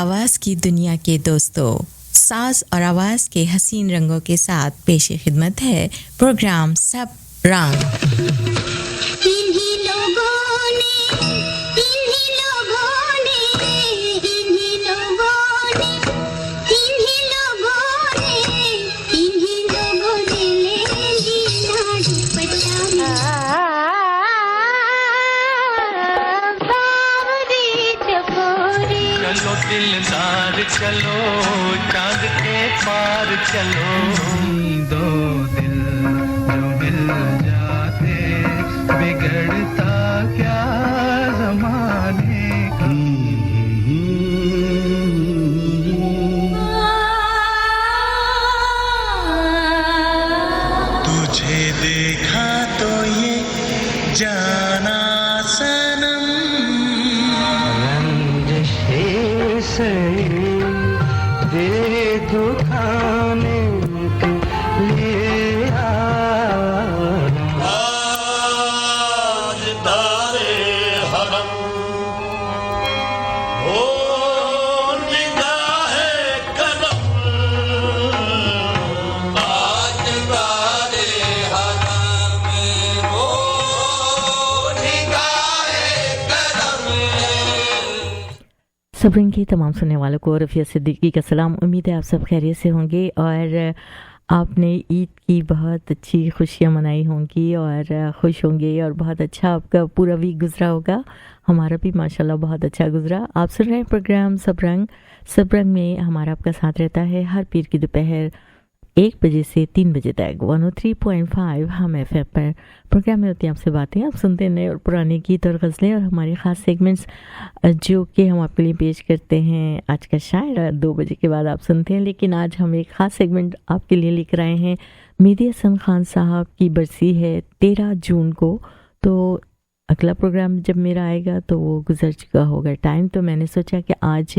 आवाज़ की दुनिया के दोस्तों, साज और आवाज़ के हसीन रंगों के साथ पेश खिदमत है प्रोग्राम सब रंग। चलो दिलदार चलो चांद के पार चलो दो दिल जो मिल जाते बिगड़ता क्या ज़माने का। तुझे देखा तो ये जाना सनम तेरे दुखाने के लिए आज तारे हरम ओ निगाहे करम आज तारे हरम ओ निगाहे करम। सबरिंग की तमाम सुनने वालों को रफ़िया सिद्दीकी का सलाम। उम्मीद है आप सब खैरियत से होंगे और आपने ईद की बहुत अच्छी खुशियाँ मनाई होंगी और खुश होंगे और बहुत अच्छा आपका पूरा वीक गुजरा होगा। हमारा भी माशाल्लाह बहुत अच्छा गुजरा। आप सुन रहे हैं प्रोग्राम सब रंग में हमारा आपका साथ रहता है हर पीर की दोपहर 1 बजे से 3 बजे तक 103.5 हम FM पर। प्रोग्राम में होती हैं आपसे बातें, आप सुनते हैं नए और पुराने गीत और गज़लें और हमारे ख़ास सेगमेंट्स जो कि हम आपके लिए पेश करते हैं। आज का शायर 2 बजे के बाद आप सुनते हैं, लेकिन आज हम एक ख़ास सेगमेंट आपके लिए लेकर आए हैं। मेहदी हसन खान साहब की बरसी है 13 जून को, तो अगला प्रोग्राम जब मेरा आएगा तो वो गुजर चुका होगा टाइम। तो मैंने सोचा कि आज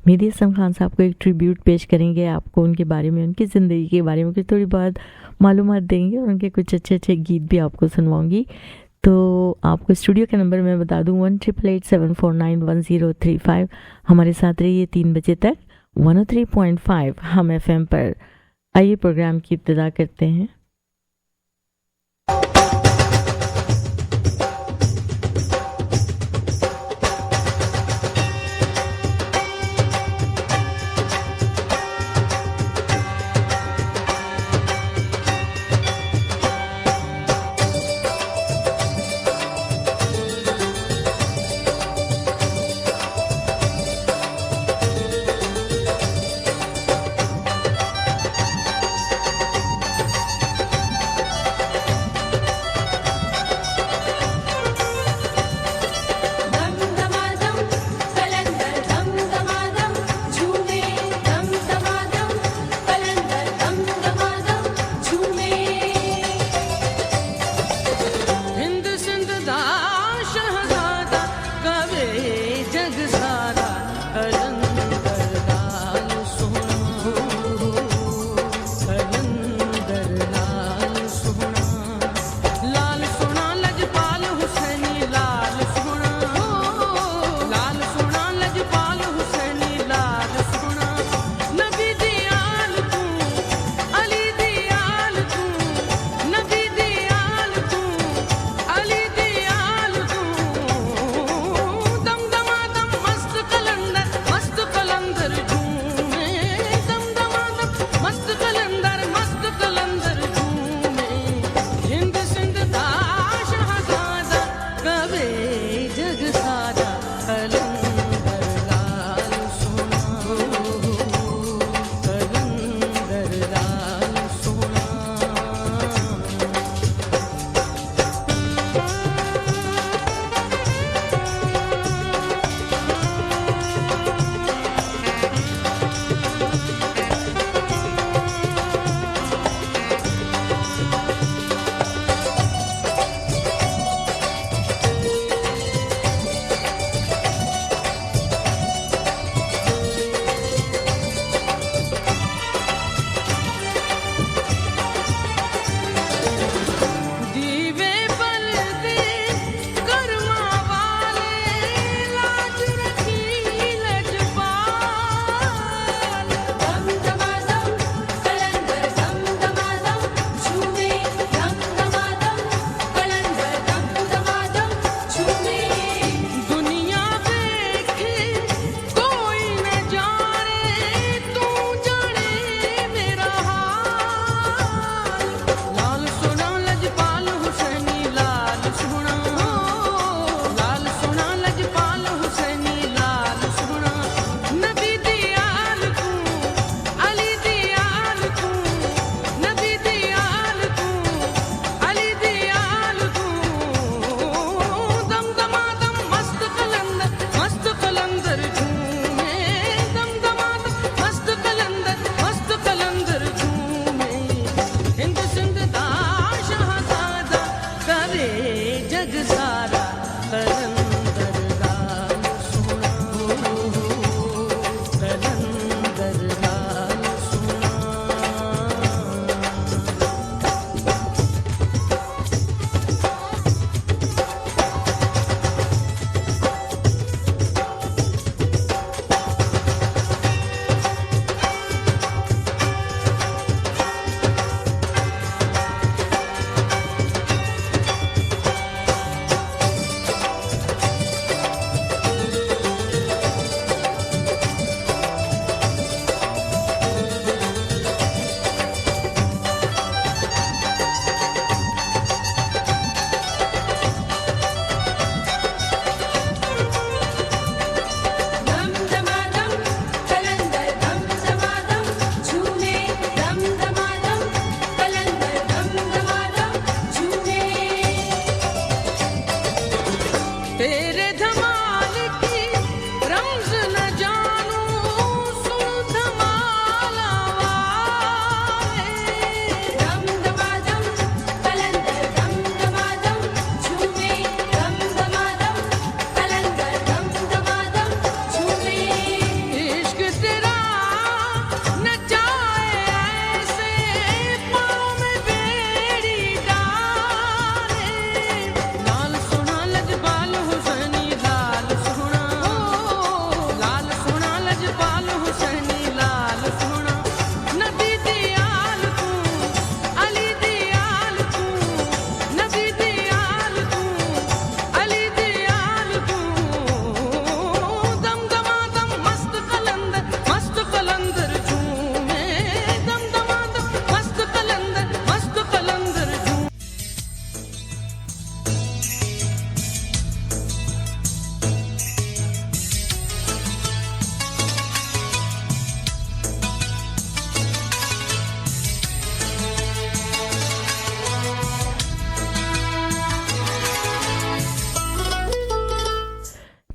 मेहदी हसन खान साहब को एक ट्रिब्यूट पेश करेंगे, आपको उनके बारे में, उनकी ज़िंदगी के बारे में कुछ थोड़ी बहुत मालूमात देंगे और उनके कुछ अच्छे अच्छे गीत भी आपको सुनवाऊंगी। तो आपको स्टूडियो का नंबर मैं बता दूँ 18887491035। हमारे साथ रहिए 3 बजे तक 103.5 हम FM पर। आइए प्रोग्राम की इब्तिदा करते हैं।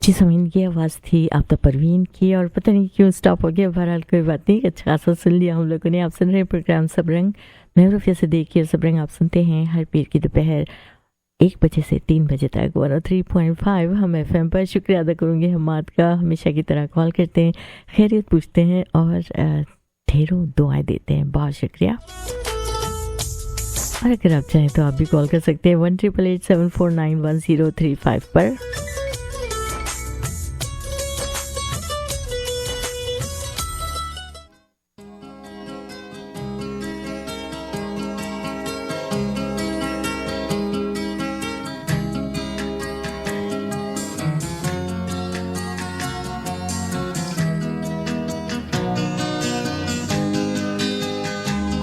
जी समीन की आवाज़ थी आपदा परवीन की, और पता नहीं क्यों स्टॉप हो गया। बहरहाल कोई बात नहीं, अच्छा खासा सुन लिया हम लोगों ने। आप सुन रहे हैं प्रोग्राम सब रंग। मैं रुफिया सिद्दीकी, और सब रंग आप सुनते हैं हर पीर की दोपहर 1 बजे से 3 बजे तक 103.5 हम FM पर। शुक्रिया अदा करूँगी हमाद का, हमेशा की तरह कॉल करते हैं, खैरियत पूछते हैं और ढेरों दुआएं देते हैं। बहुत शुक्रिया। और अगर आप चाहें तो आप भी कॉल कर सकते हैं 1-888-749-1035 पर।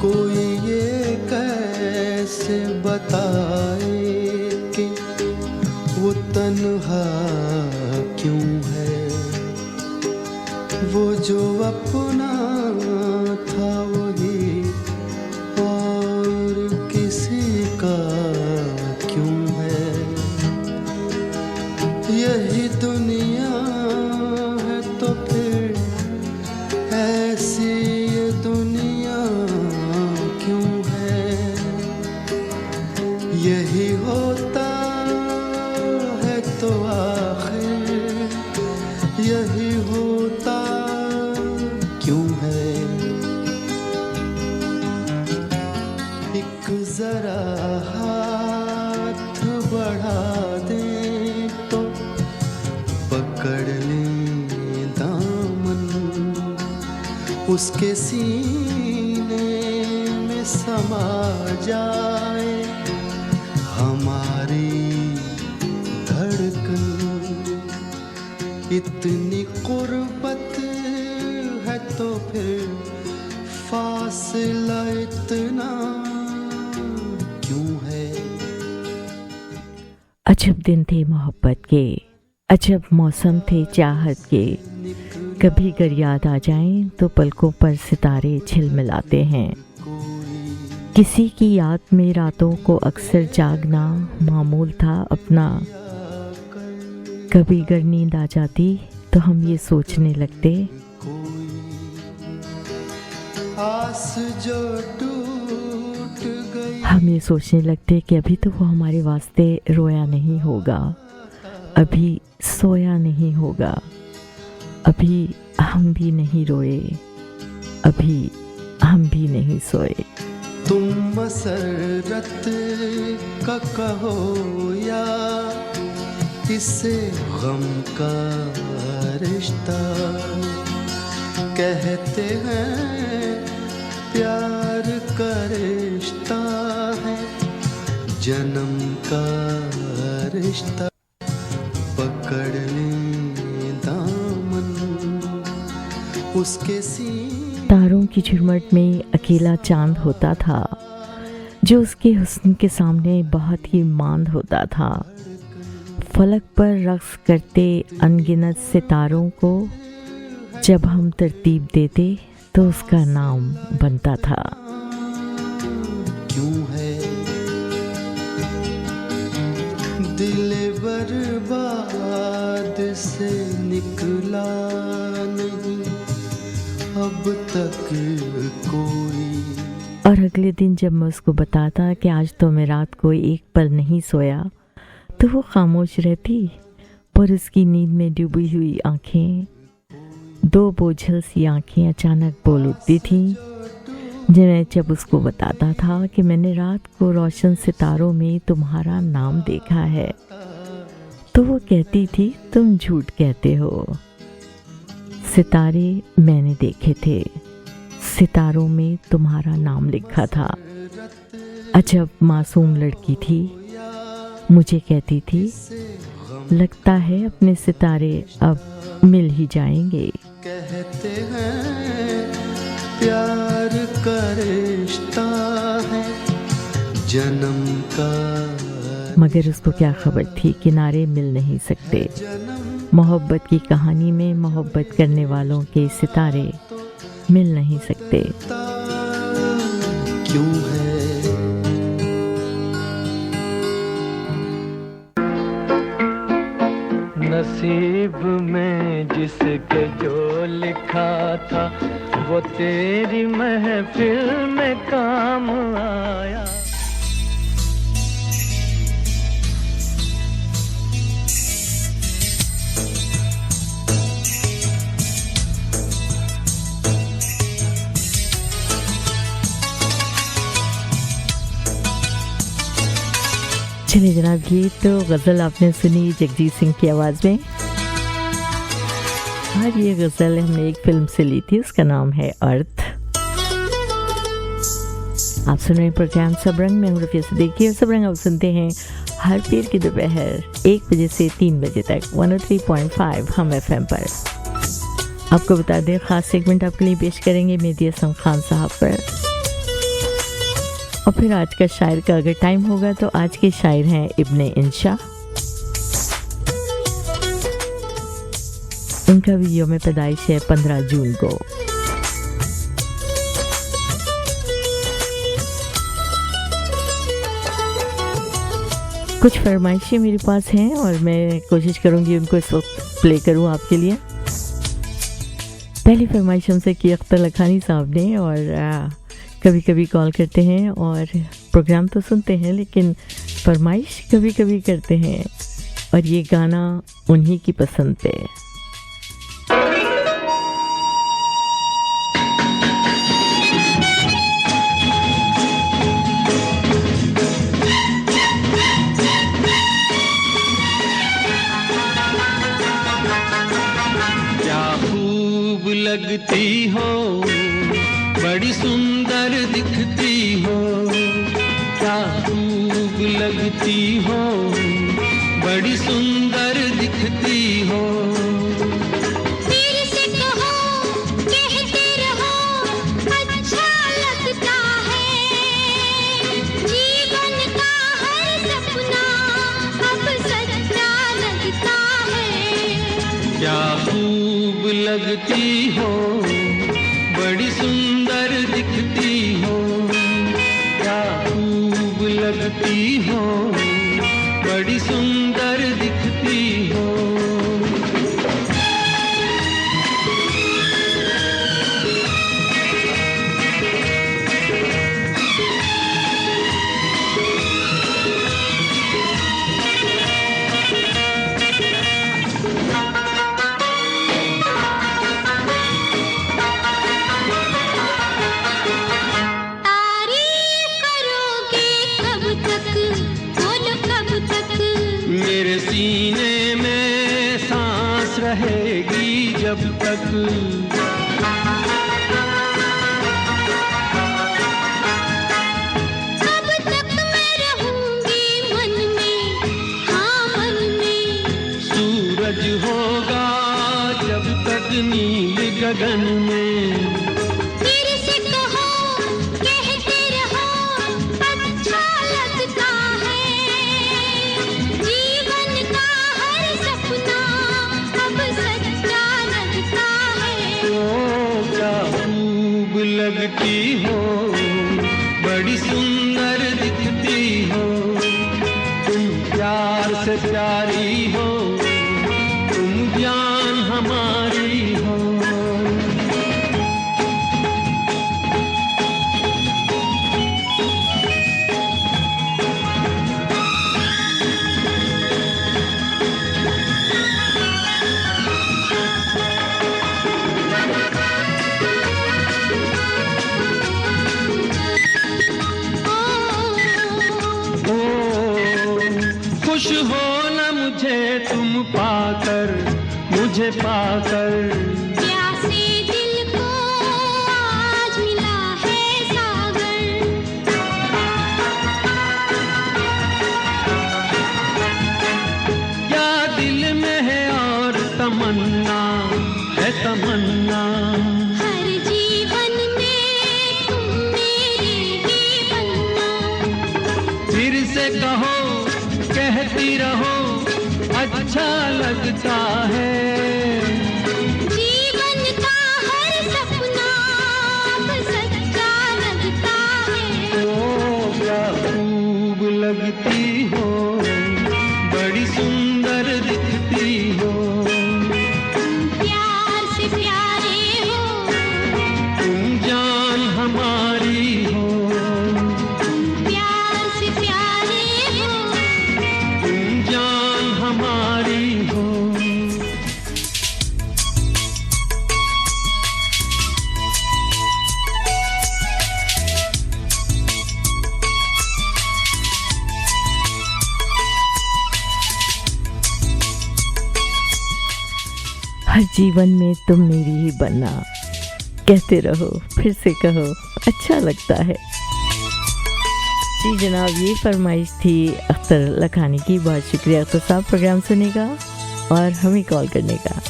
कोई ये कैसे बताए कि वो तन्हा क्यों है, वो जो अपना था वही और किसी का क्यों है। यही दुनिया है तो फिर ऐसी ये दुनिया क्यों है। यही होता है तो आखिर यही होता क्यों है। एक जरा हाथ बढ़ा दे तो पकड़ लें दामन, उसके सीने में समा जाए हमारी धड़कन। इतनी कुर्बत है तो फिर फासला इतना क्यों है। अजब दिन थे मोहब्बत के, अजब मौसम थे चाहत के। कभी अगर याद आ जाएं तो पलकों पर सितारे झिलमिलाते हैं। किसी की याद में रातों को अक्सर जागना मामूल था अपना। कभी अगर नींद आ जाती तो हम ये सोचने लगते, आस जो टूट गई। हम ये सोचने लगते कि अभी तो वो हमारे वास्ते रोया नहीं होगा, अभी सोया नहीं होगा, अभी हम भी नहीं रोए, अभी हम भी नहीं सोए। तुम मसरत का कहो या इसे गम का रिश्ता, कहते हैं प्यार का रिश्ता है जन्म का रिश्ता। पकड़ लें दामन उसके तारों की झुरमुट में अकेला चांद होता था जो उसके हुस्न के सामने बहुत ही मांद होता था। फलक पर रक्स करते अनगिनत सितारों को जब हम तरतीब देते तो उसका नाम बनता था। क्यों है दिल बर्बाद से निकला नहीं अब तक कोई। और अगले दिन जब मैं उसको बताता कि आज तो मैं रात को एक पल नहीं सोया तो वो खामोश रहती, पर उसकी नींद में डूबी हुई आंखें, दो बोझल सी आंखें अचानक बोल उठती थीं। मैं जब उसको बताता था कि मैंने रात को रोशन सितारों में तुम्हारा नाम देखा है, तो वो कहती थी तुम झूठ कहते हो। सितारे मैंने देखे थे, सितारों में तुम्हारा नाम लिखा था। अजब मासूम लड़की थी, मुझे कहती थी लगता है अपने सितारे अब मिल ही जाएंगे। कहते हैं प्यार का रिश्ता है जन्म का, मगर उसको क्या खबर थी किनारे मिल नहीं सकते। मोहब्बत की कहानी में मोहब्बत करने वालों के सितारे मिल नहीं सकते। क्यों है नसीब में जिसके जो लिखा था वो तेरी महफिल में काम आया। चलिए जनाब, ये तो गज़ल आपने सुनी जगजीत सिंह की आवाज़ में, और ये गज़ल हमने एक फिल्म से ली थी, उसका नाम है अर्थ। आप सुन रहे हैं प्रोग्राम सब रंग में, रफिया सिद्दीकी, और सब रंग आप सुनते हैं हर पीर की दोपहर 1 बजे से 3 बजे तक 103.5 हम FM पर। आपको बता दें, ख़ास सेगमेंट आपके लिए पेश करेंगे मेहदी हसन खान साहब पर, और फिर आज का शायर का अगर टाइम होगा तो आज के शायर हैं इब्ने इंशा। उनका भी यौम पैदाइश है 15 जून को। कुछ फरमाइशें मेरे पास हैं और मैं कोशिश करूंगी उनको इस वक्त प्ले करूं आपके लिए। पहली फरमाइश हमसे की अख्तर लखानी साहब ने, और कभी कभी कॉल करते हैं और प्रोग्राम तो सुनते हैं लेकिन फरमाइश कभी कभी करते हैं, और ये गाना उन्हीं की पसंद पे। क्या खूब लगती हो, बड़ी सुंदर दिखती हो, क्या खूब लगती हो, बड़ी सुंदर दिखती हो। फिर से कहो, कहते रहो, अच्छा लगता है, जीवन का हर सपना अब सच्चा लगता है। क्या खूब लगती हो, बड़ी सुंदर दिखती हो, क्या खूब लगती हो, बड़ी सुंदर दिखती हो। मेरे सीने में सांस रहेगी जब तक, तब तक मैं रहूंगी मन में, हाँ मन में। सूरज होगा जब तक नील गगन में। फिर से कहो, कहते रहो, अच्छा लगता है, जीवन का हर सपना अब सच्चा लगता है। ओ क्या खूब लगती हो, बड़ी सुंदर दिखती हो, तुम प्यार से प्यारी हो, तुम जान हमारी हो। खुश हो न मुझे तुम पाकर, मुझे पाकर। प्यासे दिल को आज मिला है सागर, क्या दिल में है और तमन्ना है तमन्ना। हर जीवन में तुम मेरे ही बनना। फिर से कहो, कहती रहो, अच्छा लगता है, जीवन का हर सपना अब सच्चा लगता है। ओ क्या खूब लगती हो, बड़ी सुंदर दिखती हो, जीवन में तुम मेरी ही बनना, कहते रहो फिर से कहो, अच्छा लगता है। जी जनाब, ये फरमाइश थी अख्तर लखानी की। बहुत शुक्रिया अख्तर साहब प्रोग्राम सुनने का और हमें कॉल करने का।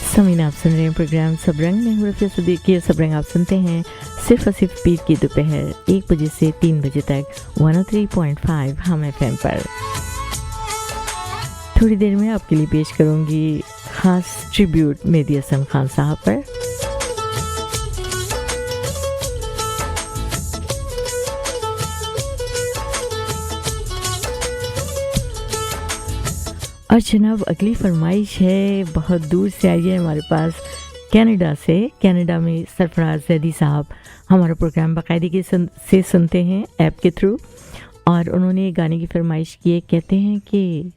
समीना, आप सुन रहे हैं प्रोग्राम सब रंग में। हूँ रफिया सिद्दीकी। सब रंग आप सुनते हैं सिर्फ और सिर्फ पीर की दोपहर 1 बजे से 3 बजे तक 103.5 हम FM पर। थोड़ी देर में आपके लिए पेश करूंगी खास ट्रिब्यूट मेहदी हसन खान साहब पर। और जनाब, अगली फरमाइश है बहुत दूर से आई है हमारे पास, कनाडा से। कनाडा में सरफराज जैदी साहब हमारा प्रोग्राम बाकायदगी से सुनते हैं ऐप के थ्रू, और उन्होंने गाने की फरमाइश की है। कहते हैं कि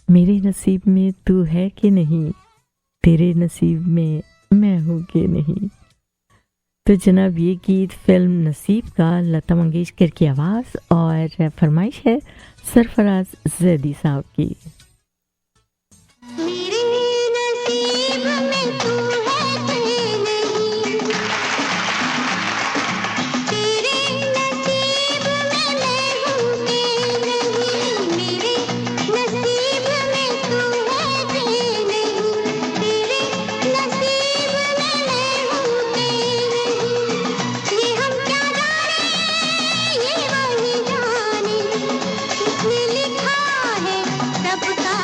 मेरे नसीब में तू है कि नहीं, तेरे नसीब में मैं हूँ कि नहीं। तो जनाब, ये गीत फिल्म नसीब का लता मंगेशकर की आवाज़ और फरमाइश है सरफराज जैदी साहब की। मेरे नसीब में तू है कि नहीं, तेरे नसीब में मैं हूँ कि नहीं। मेरे नसीब में तू है कि नहीं, तेरे नसीब में मैं हूँ कि नहीं। ये हम क्या जाने, ये वही जाने, किसने लिखा है सबका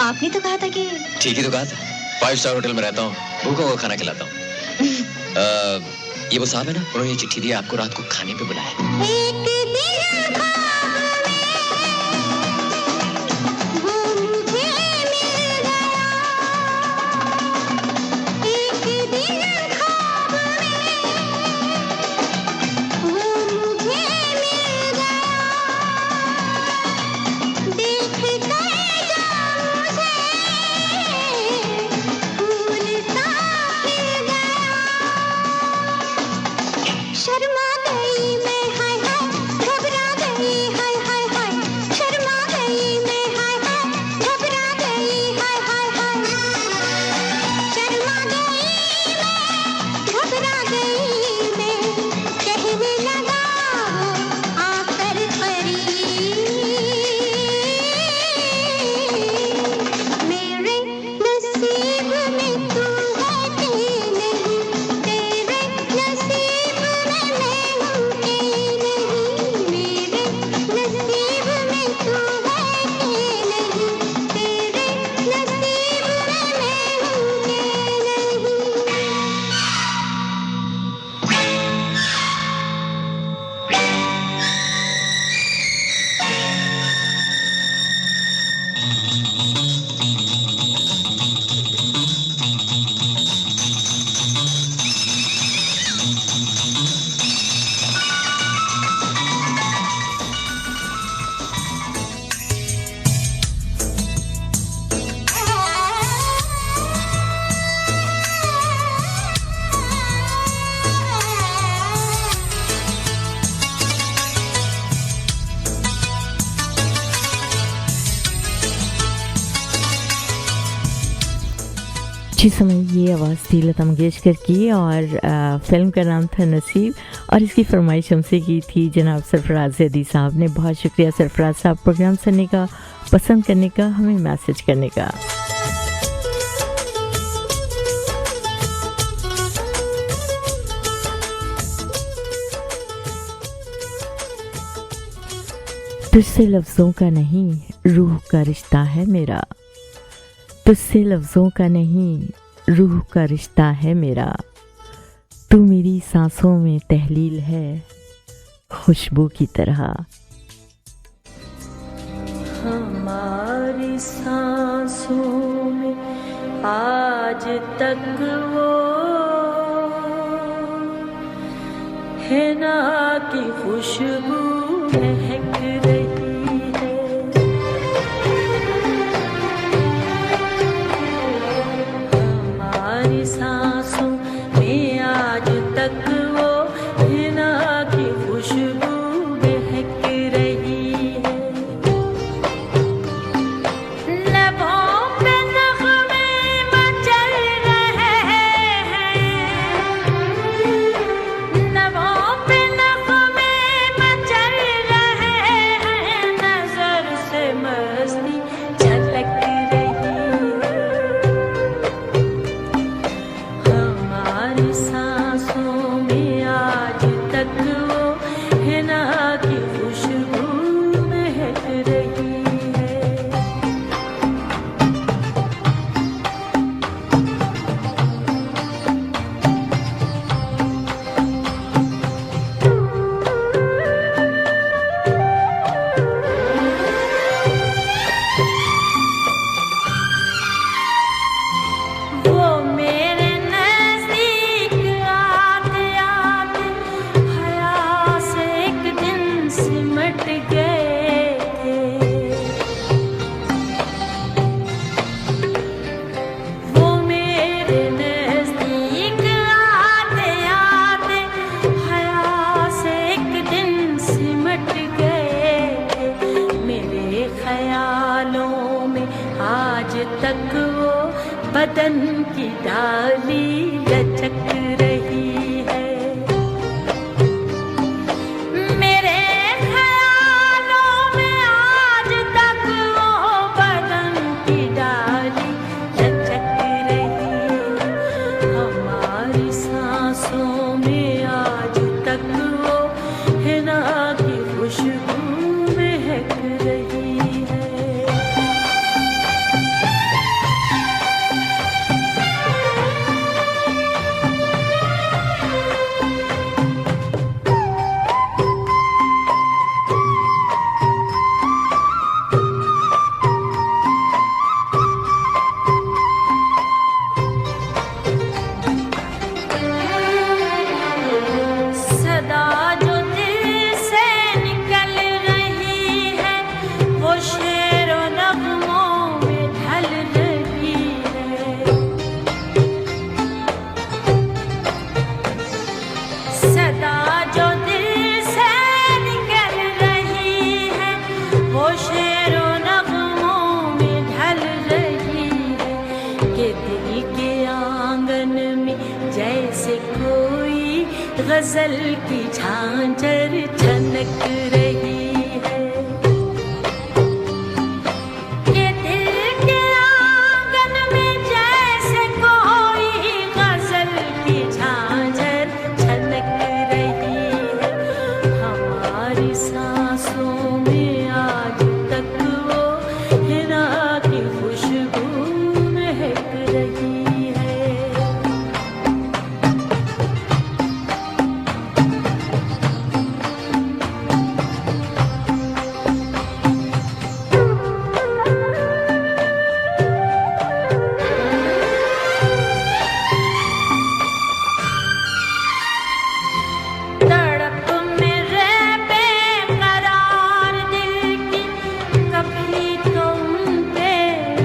आपने तो कहा था कि ठीक ही तो कहा था। 5 स्टार होटल में रहता हूँ, भूखों को खाना खिलाता हूँ। ये वो साहब है ना, उन्होंने ये चिट्ठी दी, आपको रात को खाने पे बुलाया। एक दिन ख्वाब में वो मुझे मिल गया, एक दिन ख्वाब में वो मुझे मिल गया, देख कर शर्मा गई मैं, हाय हाय घबरा गई, हाय हाय हाय शर्मा गई मैं, हाय हाय घबरा गई, हाय हाय हाय शर्मा गई मैं, घबरा गई मैं, कहने लगा आकर करीब, मेरे नसीब में तू है कि नहीं, तेरे नसीब में मैं हूँ कि नहीं। मेरे नसीब में तू है कि नहीं, तेरे नसीब में मैं हूँ कि नहीं। जी समय, ये आवाज़ थी लता मंगेशकर की और फिल्म का नाम था नसीब, और इसकी फरमाइश हमसे की थी जनाब सरफराज जैदी साहब ने। बहुत शुक्रिया सरफराज साहब प्रोग्राम सुनने का, पसंद करने का, हमें मैसेज करने का। तुझसे लफ्ज़ों का नहीं रूह का रिश्ता है मेरा, तुझसे लफ्ज़ों का नहीं रूह का रिश्ता है मेरा, तू मेरी सांसों में तहलील है खुशबू की तरह। हमारी सांसों में आज तक वो है ना की खुशबू महक रही है। हमारी सांसों में आज तक वो है ना की खुशबू महक रही है। लबों पे नग़मे मचल रहे हैं, लबों पे नग़मे मचल रहे हैं, नज़र से मस्ती झलक रही है। हमारी सांसों में आज तक वो है ना की खुशबू महक रही है। वो मेरे नज़दीक आते आते हया से एक दिन सिमट गए थे। वो मेरे नज़दीक आते आते हया से एक दिन सिमट गए थे। मेरे ख़यालों में आज तक वो बदन की डाली लचक रही है। मेरे ख़यालों में आज तक वो बदन की डाली लचक रही है। हमारी सांसों में आज तक वो है ना की खुशबू महक रही है। सदा जो दिल से निकल रही है, वो शेरो नग़मों में ढल रही है। सदा जो दिल से निकल रही है, वो शेरो नग़मों में ढल रही है। कि दिल के आंगन में जैसे कोई गजल की झांझर छनक रही है। ये दिल के आंगन में जैसे कोई गजल की झांझर छनक रही है। हमारी सांसों में आज तक वो है ना की खुशबू महक रही है। तड़प में रह बेकरार दिल की, कभी तो उन पे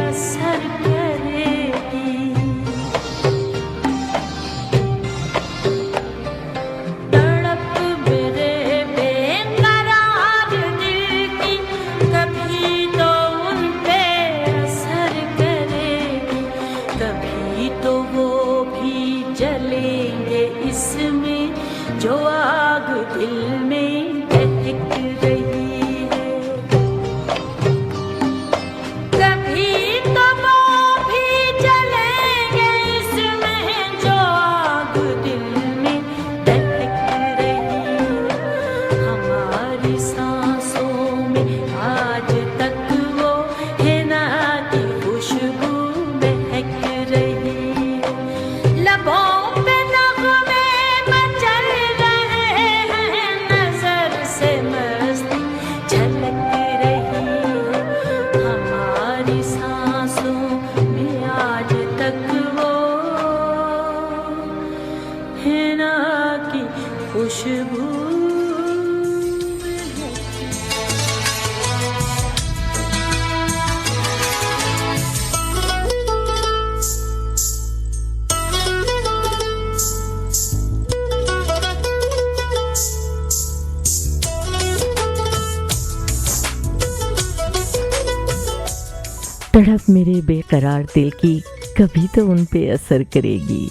असर करेगी। तड़प में रह बेकरार दिल की, कभी तो उन पे असर करेगी। कभी तो वो भी जलेंगे इसमें जो आग दिल में दहक रही है। कभी तो वो भी जलेंगे इसमें जो आग दिल में दहक रही है। हमारी सांसों में आज तक वो है ना की खुशबू लबों पे नगमे मचल रहे हैं, नजर से मस्ती झलक रही है हमारी सांसों में आज तक वो हिना की खुशबू। तड़प मेरे बेकरार दिल की कभी तो उन पे असर करेगी,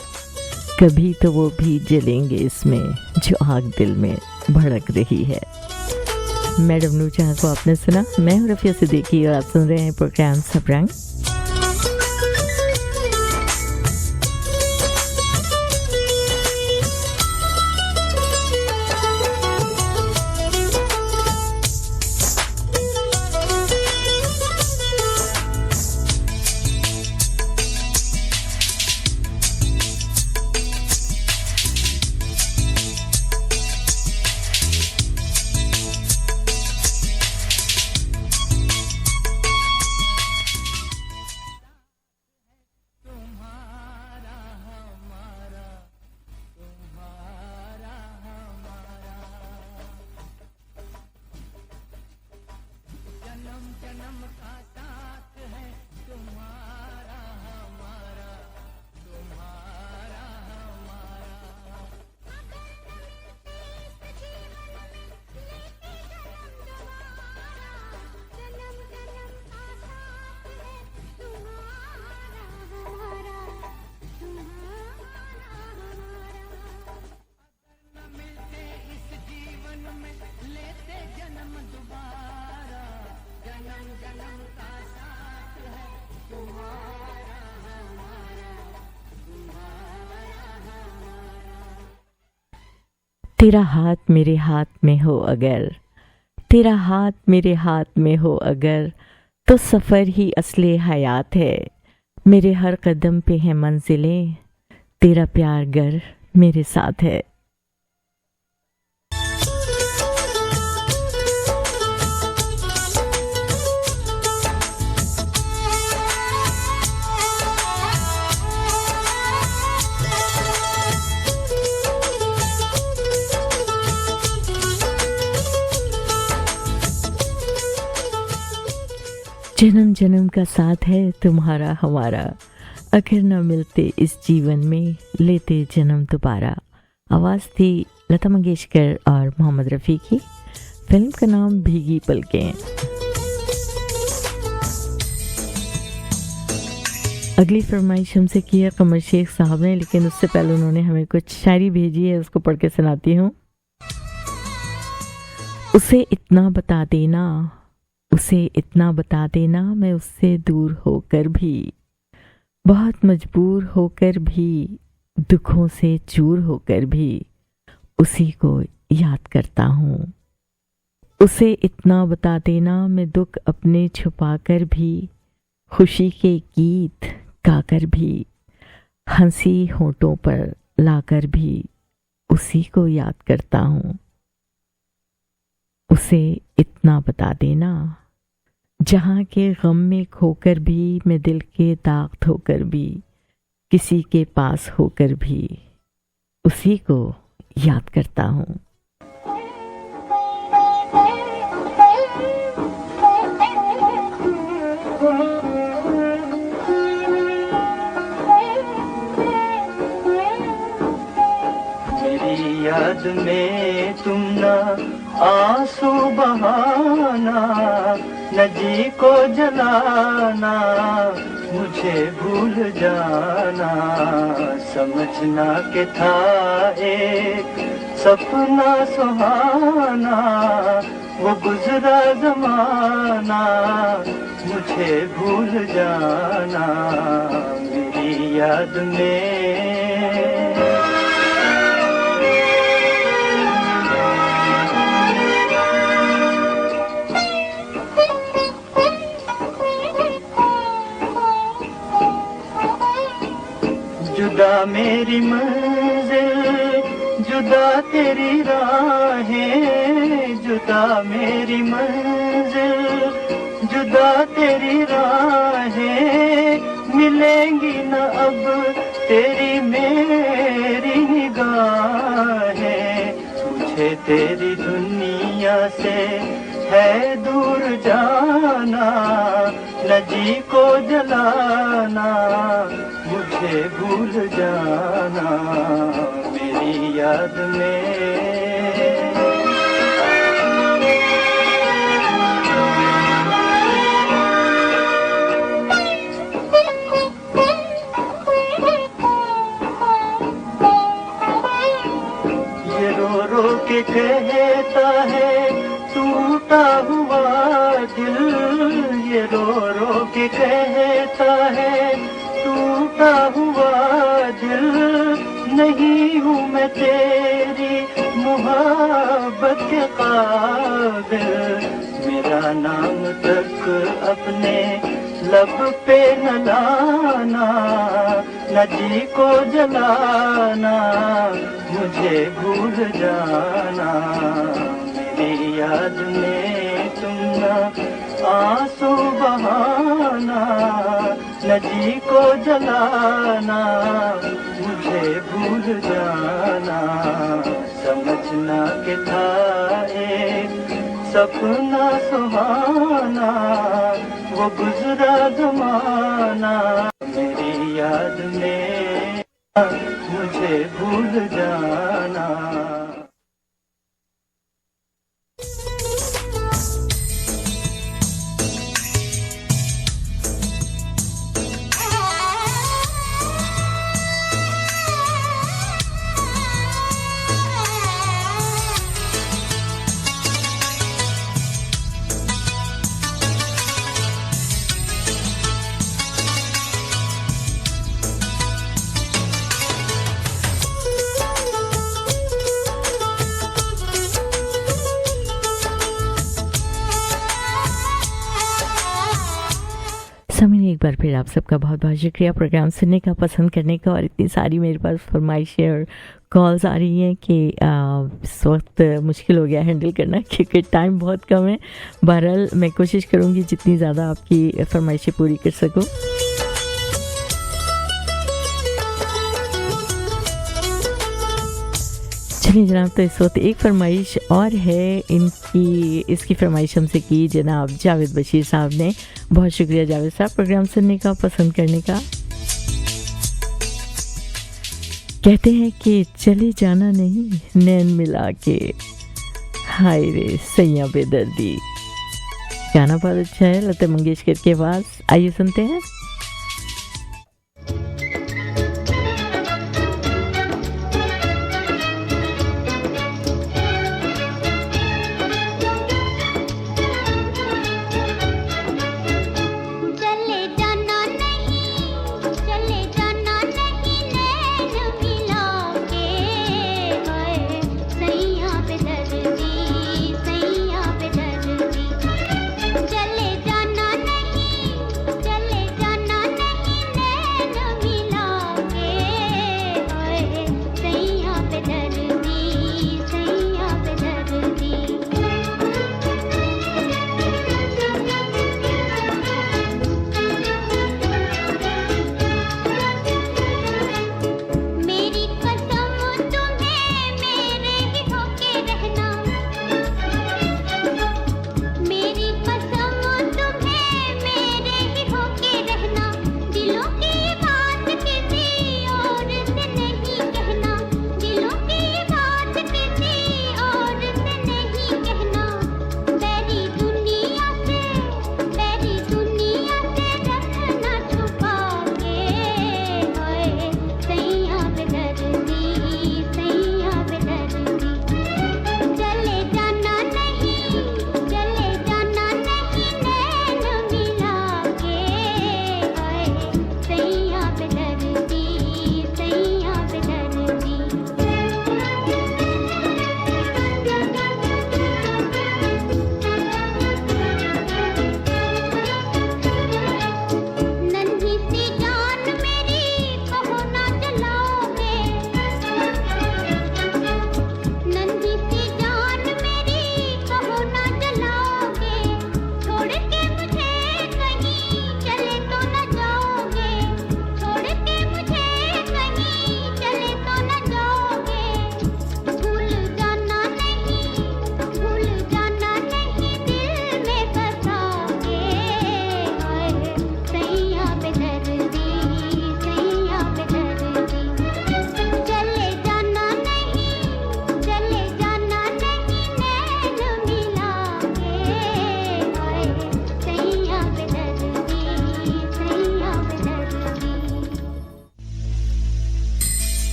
कभी तो वो भी जलेंगे इसमें जो आग दिल में भड़क रही है। मैडम नूरजहां को आपने सुना, मैं हूं रफिया सिद्दीकी और आप सुन रहे हैं प्रोग्राम सब रंग। तेरा हाथ मेरे हाथ में हो अगर, तेरा हाथ मेरे हाथ में हो अगर, तो सफ़र ही असले हयात है। मेरे हर कदम पे है मंजिलें, तेरा प्यार गर मेरे साथ है। जन्म जन्म का साथ है तुम्हारा हमारा, अगर न मिलते इस जीवन में लेते जन्म दोबारा। आवाज़ थी लता मंगेशकर और मोहम्मद रफ़ी की। फिल्म का नाम भीगी पलकें। अगली फरमाइश हमसे की है कमर शेख साहब ने, लेकिन उससे पहले उन्होंने हमें कुछ शायरी भेजी है, उसको पढ़ के सुनाती हूँ। उसे इतना बता देना, उसे इतना बता देना, मैं उससे दूर होकर भी, बहुत मजबूर होकर भी, दुखों से चूर होकर भी उसी को याद करता हूँ। उसे इतना बता देना, मैं दुख अपने छुपाकर भी, खुशी के गीत गाकर भी, हंसी होठों पर लाकर भी उसी को याद करता हूँ। उसे इतना बता देना, जहाँ के गम में खोकर भी, मैं दिल के दाग धोकर भी, किसी के पास होकर भी उसी को याद करता हूँ। मेरी याद में तुम ना आंसू बहाना, न जी को जलाना, मुझे भूल जाना, समझना के था एक सपना सुहाना, वो गुजरा जमाना, मुझे भूल जाना, मेरी याद में। जुदा मेरी मंजिल, जुदा तेरी राहें, जुदा मेरी मंजिल, जुदा तेरी राहें, मिलेंगी न अब तेरी मेरी निगाहें। तुझे तेरी दुनिया से है दूर जाना, न जी को जलाना, मुझे भूल जाना मेरी याद में। ये रो रो के कहता है टूटा हुआ दिल, ये रो रो के कहता है टूटा हुआ दिल। नहीं हूँ मैं तेरी मोहब्बत के काबिल, मेरा नाम तक अपने लब पे न लाना, न जी को जलाना, मुझे भूल जाना मेरी याद में तुम न आंसू बहाना, न जी को जलाना, मुझे भूल जाना। समझना कि था एक सपना सुहाना, वो गुजरा जमाना मेरी याद में मुझे भूल जाना। समय एक बार फिर आप सबका बहुत बहुत शुक्रिया प्रोग्राम सुनने का, पसंद करने का। और इतनी सारी मेरे पास फरमाइशें और कॉल्स आ रही हैं कि इस वक्त मुश्किल हो गया हैंडल करना क्योंकि टाइम बहुत कम है। बहरहाल मैं कोशिश करूँगी जितनी ज़्यादा आपकी फरमाइशें पूरी कर सकूँ। चलिए जनाब, तो इस वक्त एक फरमाइश और है इसकी फरमाइश हमसे की जनाब जावेद बशीर साहब ने। बहुत शुक्रिया जावेद साहब प्रोग्राम सुनने का, पसंद करने का। कहते हैं कि चले जाना नहीं नैन मिला के, हाय रे सैया बेदर्दी। गाना बहुत अच्छा है, लता मंगेशकर के आवाज। आइए सुनते हैं। चले जाना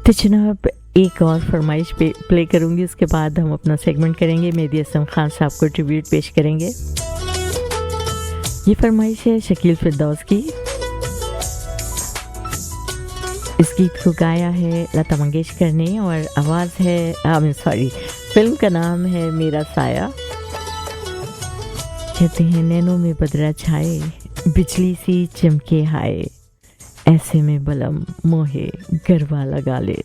तो जनाब एक और फरमाइश प्ले करूंगी, उसके बाद हम अपना सेगमेंट करेंगे। मेहदी हसन खान साहब को ट्रिब्यूट पेश करेंगे। ये फरमाइश है शकील फिरदौस की। इस गीत को गाया है लता मंगेशकर ने और आवाज़ है फिल्म का नाम है मेरा साया। कहते हैं नैनों में बदरा छाए, बिजली सी चमके हाय, ऐसे में बलम मोहे गरबा लगा ले।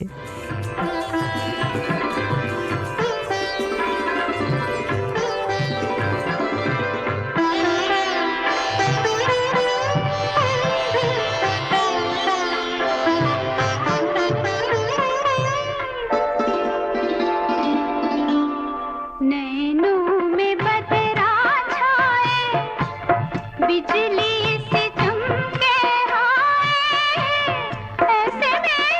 बिजली से चमके हाय, ऐसे में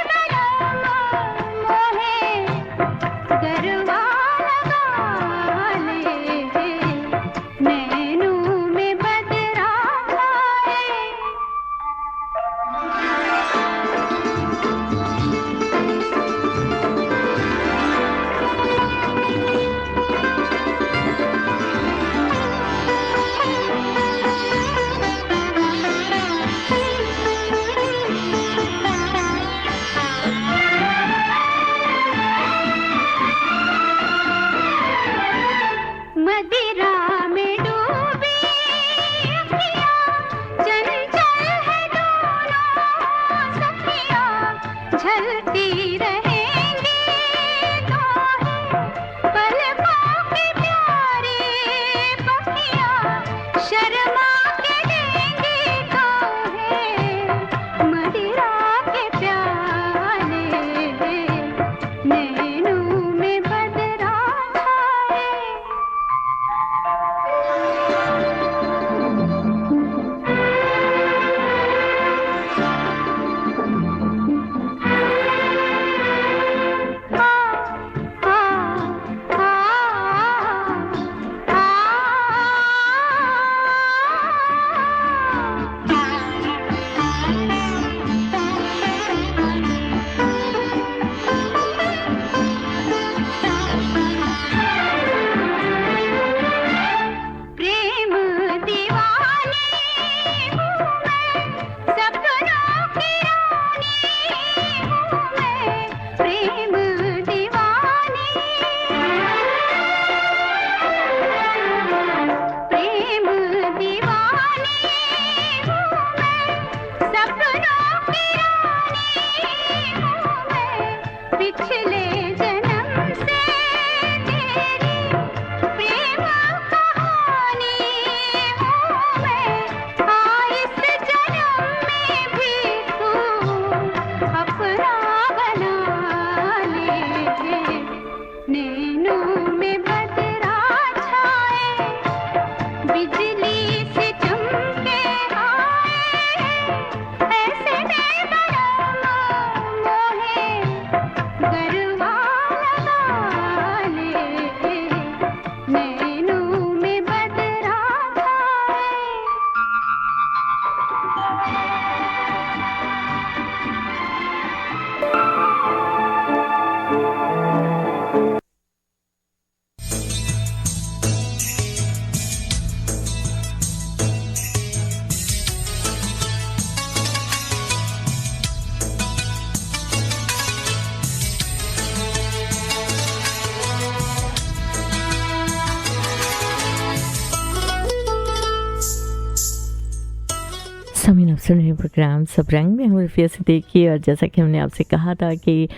समीन आप सुन रहे प्रोग्राम सब रंग में हूँ रफिया सिद्दीकी। और जैसा कि हमने आपसे कहा था कि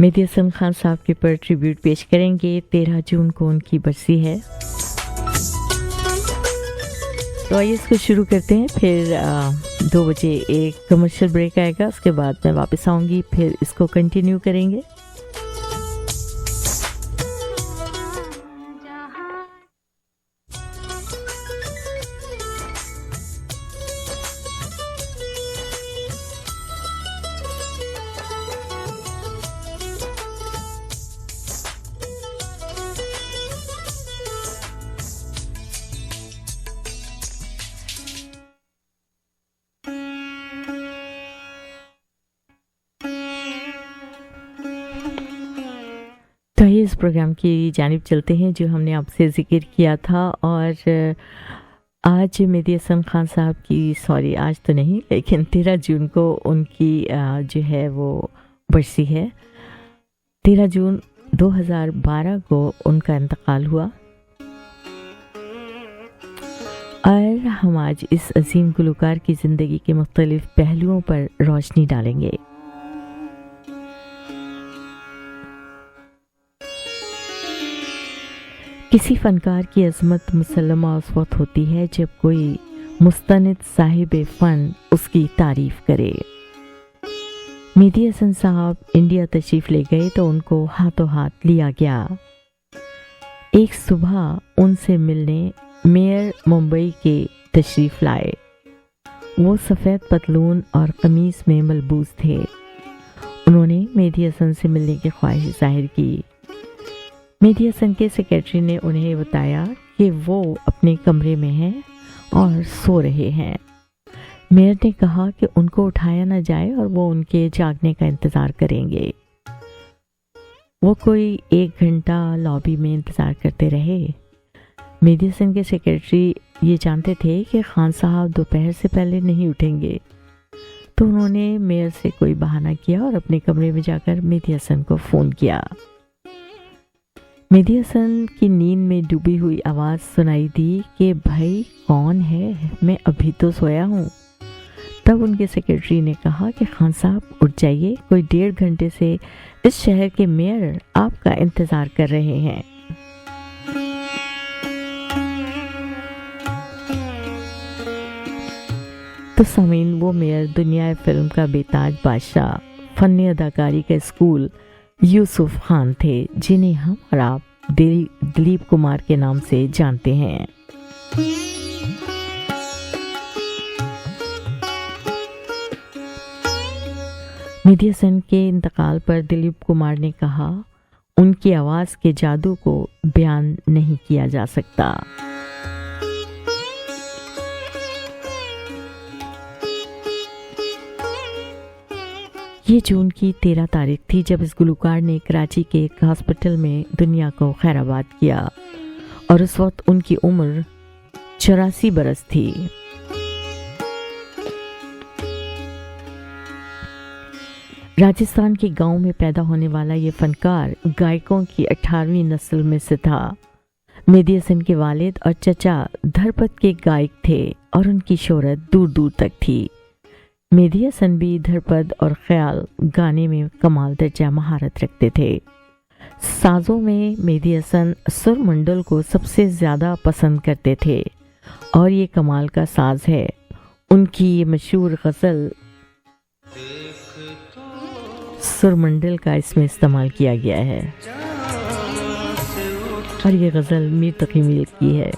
मेहदी हसन खान साहब के पर ट्रिब्यूट पेश करेंगे। 13 जून को उनकी बरसी है, तो आइए इसको शुरू करते हैं। फिर 2 बजे एक कमर्शियल ब्रेक आएगा, उसके बाद मैं वापस आऊँगी, फिर इसको कंटिन्यू करेंगे। इस प्रोग्राम की जानिब चलते हैं जो हमने आपसे जिक्र किया था। और आज मेहदी हसन खान साहब की, सॉरी आज तो नहीं, लेकिन 13 जून को उनकी जो है वो बरसी है। 13 जून 2012 को उनका इंतकाल हुआ। और हम आज इस अजीम गुलकार की ज़िंदगी के मुख्तलिफ पहलुओं पर रोशनी डालेंगे। किसी फनकार की अज़मत मुसल्लमा उस वक्त होती है जब कोई मुस्तनिद साहिब फ़न उसकी तारीफ़ करे। मेहदी हसन साहब इंडिया तशरीफ़ ले गए तो उनको हाथों हाथ लिया गया। एक सुबह उनसे मिलने मेयर मुंबई के तशरीफ़ लाए। वो सफ़ेद पतलून और कमीज़ में मलबूस थे। उन्होंने मेहदी हसन से मिलने की ख्वाहिश जाहिर की। मेहदी हसन के सेक्रेटरी ने उन्हें बताया कि वो अपने कमरे में हैं और सो रहे हैं। मेयर ने कहा कि उनको उठाया न जाए और वो उनके जागने का इंतज़ार करेंगे। वो कोई 1 घंटा लॉबी में इंतज़ार करते रहे। मेहदी हसन के सेक्रेटरी ये जानते थे कि खान साहब दोपहर से पहले नहीं उठेंगे, तो उन्होंने मेयर से कोई बहाना किया और अपने कमरे में जाकर मेहदी हसन को फ़ोन किया। मेहदी हसन की नींद में डूबी हुई आवाज़ सुनाई दी कि भाई कौन है, मैं अभी तो सोया हूँ। तब उनके सेक्रेटरी ने कहा कि खान साहब उठ जाइए, कोई 1.5 घंटे से इस शहर के मेयर आपका इंतज़ार कर रहे हैं। तो सामीन, वो मेयर दुनिया फिल्म का बेताज बादशाह, फन अदाकारी का स्कूल यूसुफ खान थे, जिन्हें हम और आप दिलीप कुमार के नाम से जानते हैं। मेहदी हसन के इंतकाल पर दिलीप कुमार ने कहा, उनकी आवाज़ के जादू को बयान नहीं किया जा सकता। ये जून की 13 तारीख थी जब इस गुलकार ने कराची के एक हॉस्पिटल में दुनिया को खैराबाद किया और उस वक्त उनकी उम्र 84 बरस थी। राजस्थान के गांव में पैदा होने वाला ये फनकार गायकों की 18वीं नस्ल में से था। मेहदी हसन के वालिद और चचा धरपद के गायक थे और उनकी शोहरत दूर दूर तक थी। मेहदी हसन भी धरपद और ख्याल गाने में कमाल दर्जा महारत रखते थे। साजों में मेहदी हसन सुरमंडल को सबसे ज़्यादा पसंद करते थे और ये कमाल का साज है। उनकी ये मशहूर गज़ल सुरमंडल का इसमें इस्तेमाल किया गया है और ये गज़ल मीर तकी मीर की है।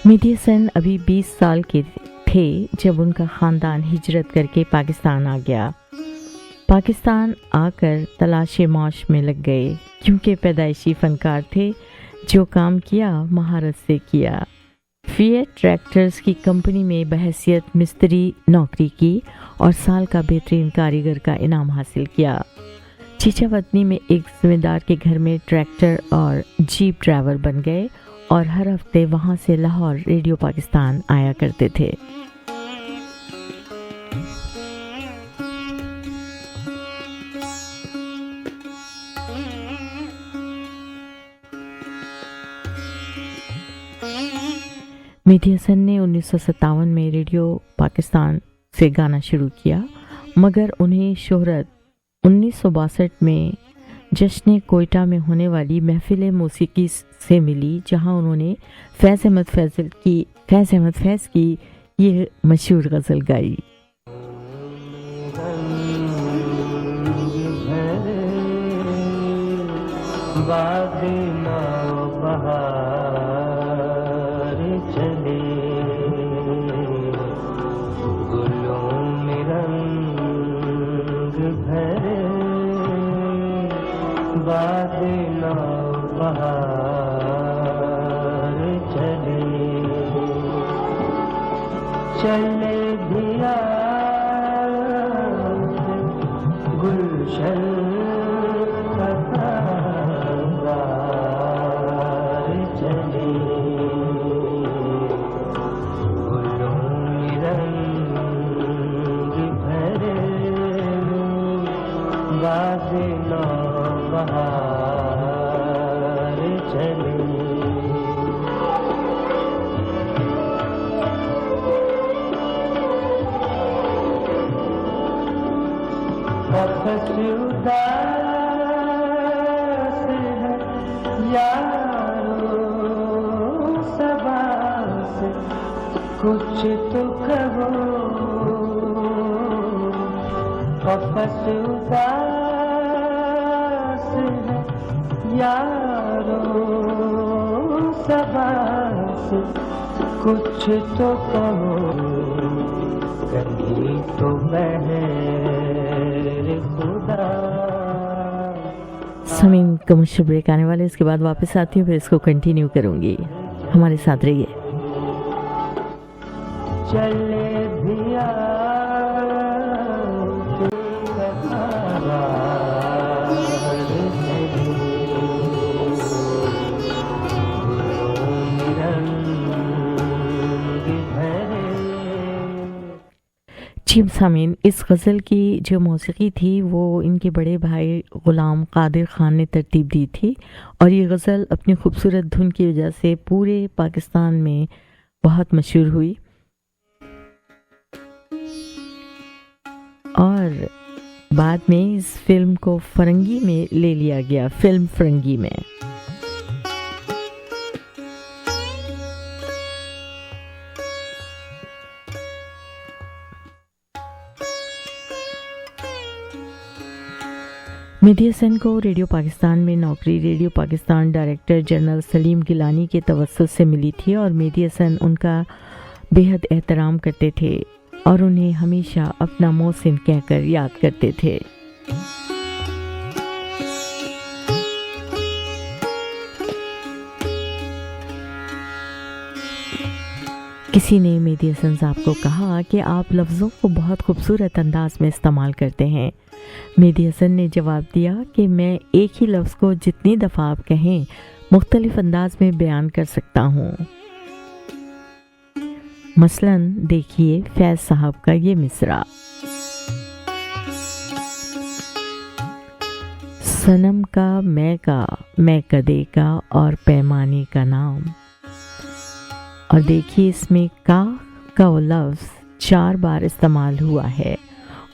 मेहदी हसन अभी 20 साल के थे जब उनका ख़ानदान हिजरत करके पाकिस्तान आ गया। पाकिस्तान आकर तलाशे मौश में लग गए क्योंकि पैदाइशी फ़नकार थे, जो काम किया महारत से किया। फिएट ट्रैक्टर्स की कंपनी में बहैसियत मिस्त्री नौकरी की और साल का बेहतरीन कारीगर का इनाम हासिल किया। चीचा वतनी में एक ज़मींदार के घर में ट्रैक्टर और जीप ड्राइवर बन गए और हर हफ्ते वहाँ से लाहौर रेडियो पाकिस्तान आया करते थे। मेहदी हसन ने 1957 में रेडियो पाकिस्तान से गाना शुरू किया, मगर उन्हें शोहरत 1962 में जश्न कोयटा में होने वाली महफिल मौसीकी से मिली, जहां उन्होंने फैज़ अहमद फैज़ की ये मशहूर गज़ल गाई। चले दिया गुलशन चले गुलों रंग भरे बादे नौ बहार चले। उदास है यारो सबास, कुछ तो कहो वापस उदास है यारो सबास, कुछ तो कहो कहीं तो बहर समीम कमर्शियल ब्रेक आने वाले, इसके बाद वापस आती हूँ, फिर इसको कंटिन्यू करूँगी। हमारे साथ रहिए। चले दिया जी सामीन, इस गज़ल की जो मौसीकी थी वो इनके बड़े भाई ग़ुलाम कादिर ख़ान ने तरतीब दी थी, और ये गज़ल अपनी खूबसूरत धुन की वजह से पूरे पाकिस्तान में बहुत मशहूर हुई। और बाद में इस फिल्म को फ़रंगी में ले लिया गया, फिल्म फ़रंगी में। मेहदी हसन को रेडियो पाकिस्तान में नौकरी radio Pakistan director general Saleem Gilani के तवस्सुत से मिली थी, और मेहदी हसन उनका बेहद एहतराम करते थे और उन्हें हमेशा अपना मोहसिन कहकर याद करते थे। किसी ने मेहदी हसन साहब को कहा कि आप लफ्ज़ों को बहुत खूबसूरत अंदाज में इस्तेमाल करते हैं। मेहदी हसन ने जवाब दिया कि मैं एक ही लफ्ज़ को जितनी दफ़ा आप कहें मुख्तलिफ अंदाज में बयान कर सकता हूँ। मसलन देखिए फैज़ साहब का ये मिसरा। सनम का मैं कदे का और पैमाने का नाम, और देखिए इसमें का वो लफ्ज़ 4 बार इस्तेमाल हुआ है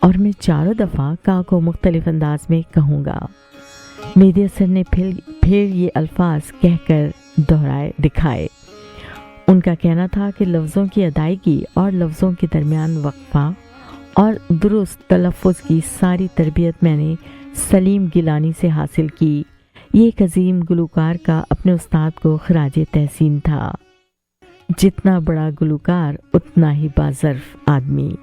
और मैं चारों दफ़ा का को मुख्तलिफ अंदाज में कहूँगा। मेहदी हसन ने फिर ये अल्फाज कहकर दोहराए दिखाए। उनका कहना था कि लफ्ज़ों की अदायगी और लफ्ज़ों के दरमियान वक्फा और दुरुस्त तलफ़्फ़ुज़ की सारी तरबियत मैंने सलीम गिलानी से हासिल की। ये एक अजीम गुलकार का अपने उस्ताद को खराज तहसीन था। जितना बड़ा गुलकार उतना ही बाज़र्फ आदमी।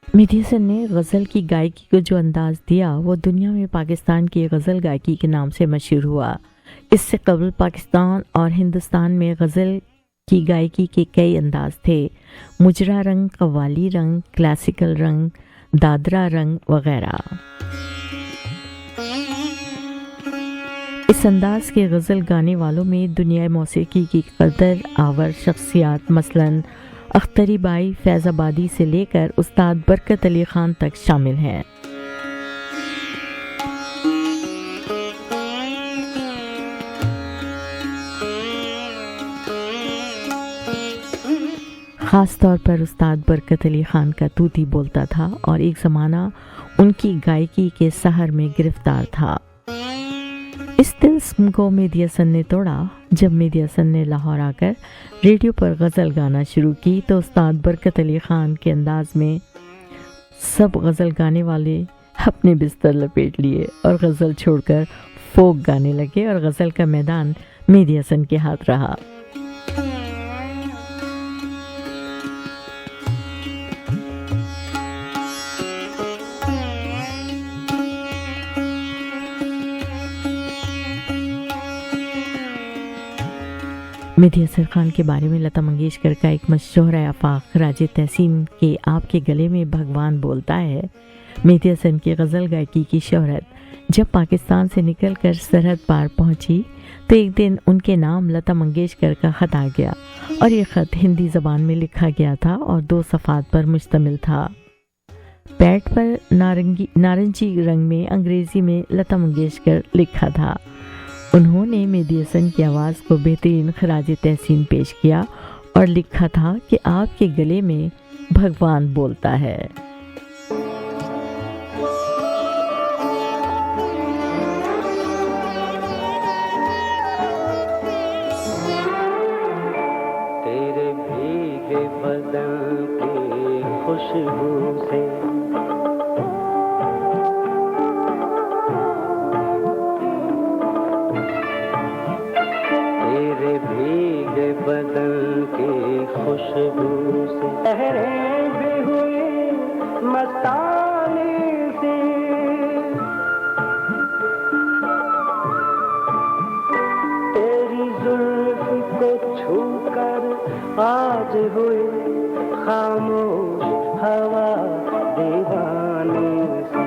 मेधी हसन ने गज़ल की गायकी को जो अंदाज़ दिया वो दुनिया में पाकिस्तान की गज़ल गायकी के नाम से मशहूर हुआ। इससे कबल पाकिस्तान और हिंदुस्तान में गज़ल की गायकी के कई अंदाज थे, मुजरा रंग, कव्वाली रंग, क्लासिकल रंग, दादरा रंग वगैरह। इस अंदाज के गज़ल गाने वालों में दुनिया मौसीकी की कदर आवर शख्सियात मसलन अख्तरी बाई फैज़ाबादी से लेकर उस्ताद बरकत अली ख़ान तक शामिल हैं। ख़ास तौर पर उस्ताद बरकत अली ख़ान का तूती बोलता था और एक ज़माना उनकी गायकी के सहर में गिरफ्तार था। इस तिल्स्म को मेधी हसन ने तोड़ा। जब मेधी हसन ने लाहौर आकर रेडियो पर गज़ल गाना शुरू की तो उस्ताद बरकत अली ख़ान के अंदाज में सब गज़ल गाने वाले अपने बिस्तर लपेट लिए और गज़ल छोड़कर फोक गाने लगे और गज़ल का मैदान मेधी हसन के हाथ रहा। मेधी हसन खान के बारे में लता मंगेशकर का एक मशहूर आफाक राज तहसीन के आपके गले में भगवान बोलता है। मेधी हसन की गज़ल गायकी की शोहरत जब पाकिस्तान से निकलकर सरहद पार पहुंची तो एक दिन उनके नाम लता मंगेशकर का ख़त आ गया और ये ख़त हिंदी ज़बान में लिखा गया था और 2 सफ़ात पर मुश्तमिल था। पैड पर नारंगी रंग में अंग्रेज़ी में लता मंगेशकर लिखा था। उन्होंने मेधी हसन की आवाज़ को बेहतरीन खराज तहसीन पेश किया और लिखा था कि आपके गले में भगवान बोलता है। तेरे भीगे बदन की खुशबू से बदन की खुशबू से लहरें भी हुई मस्तानी सी, तेरी जुल्फ को छूकर आज हुई खामोश हवा दीवानी सी।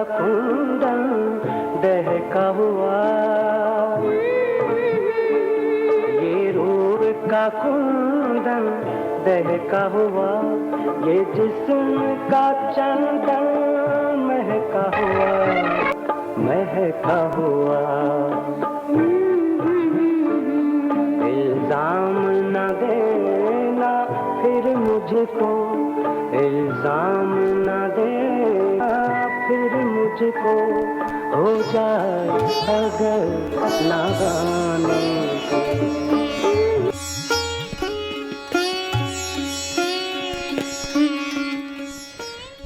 कुंदन दहका हुआ, ये रूप का कुंदन दहका हुआ, ये जिस्म का चंदन महका हुआ, महका हुआ। इल्जाम न देना फिर मुझको, इल्जाम न देना फिर मुझको, हो जाए अगर लगाने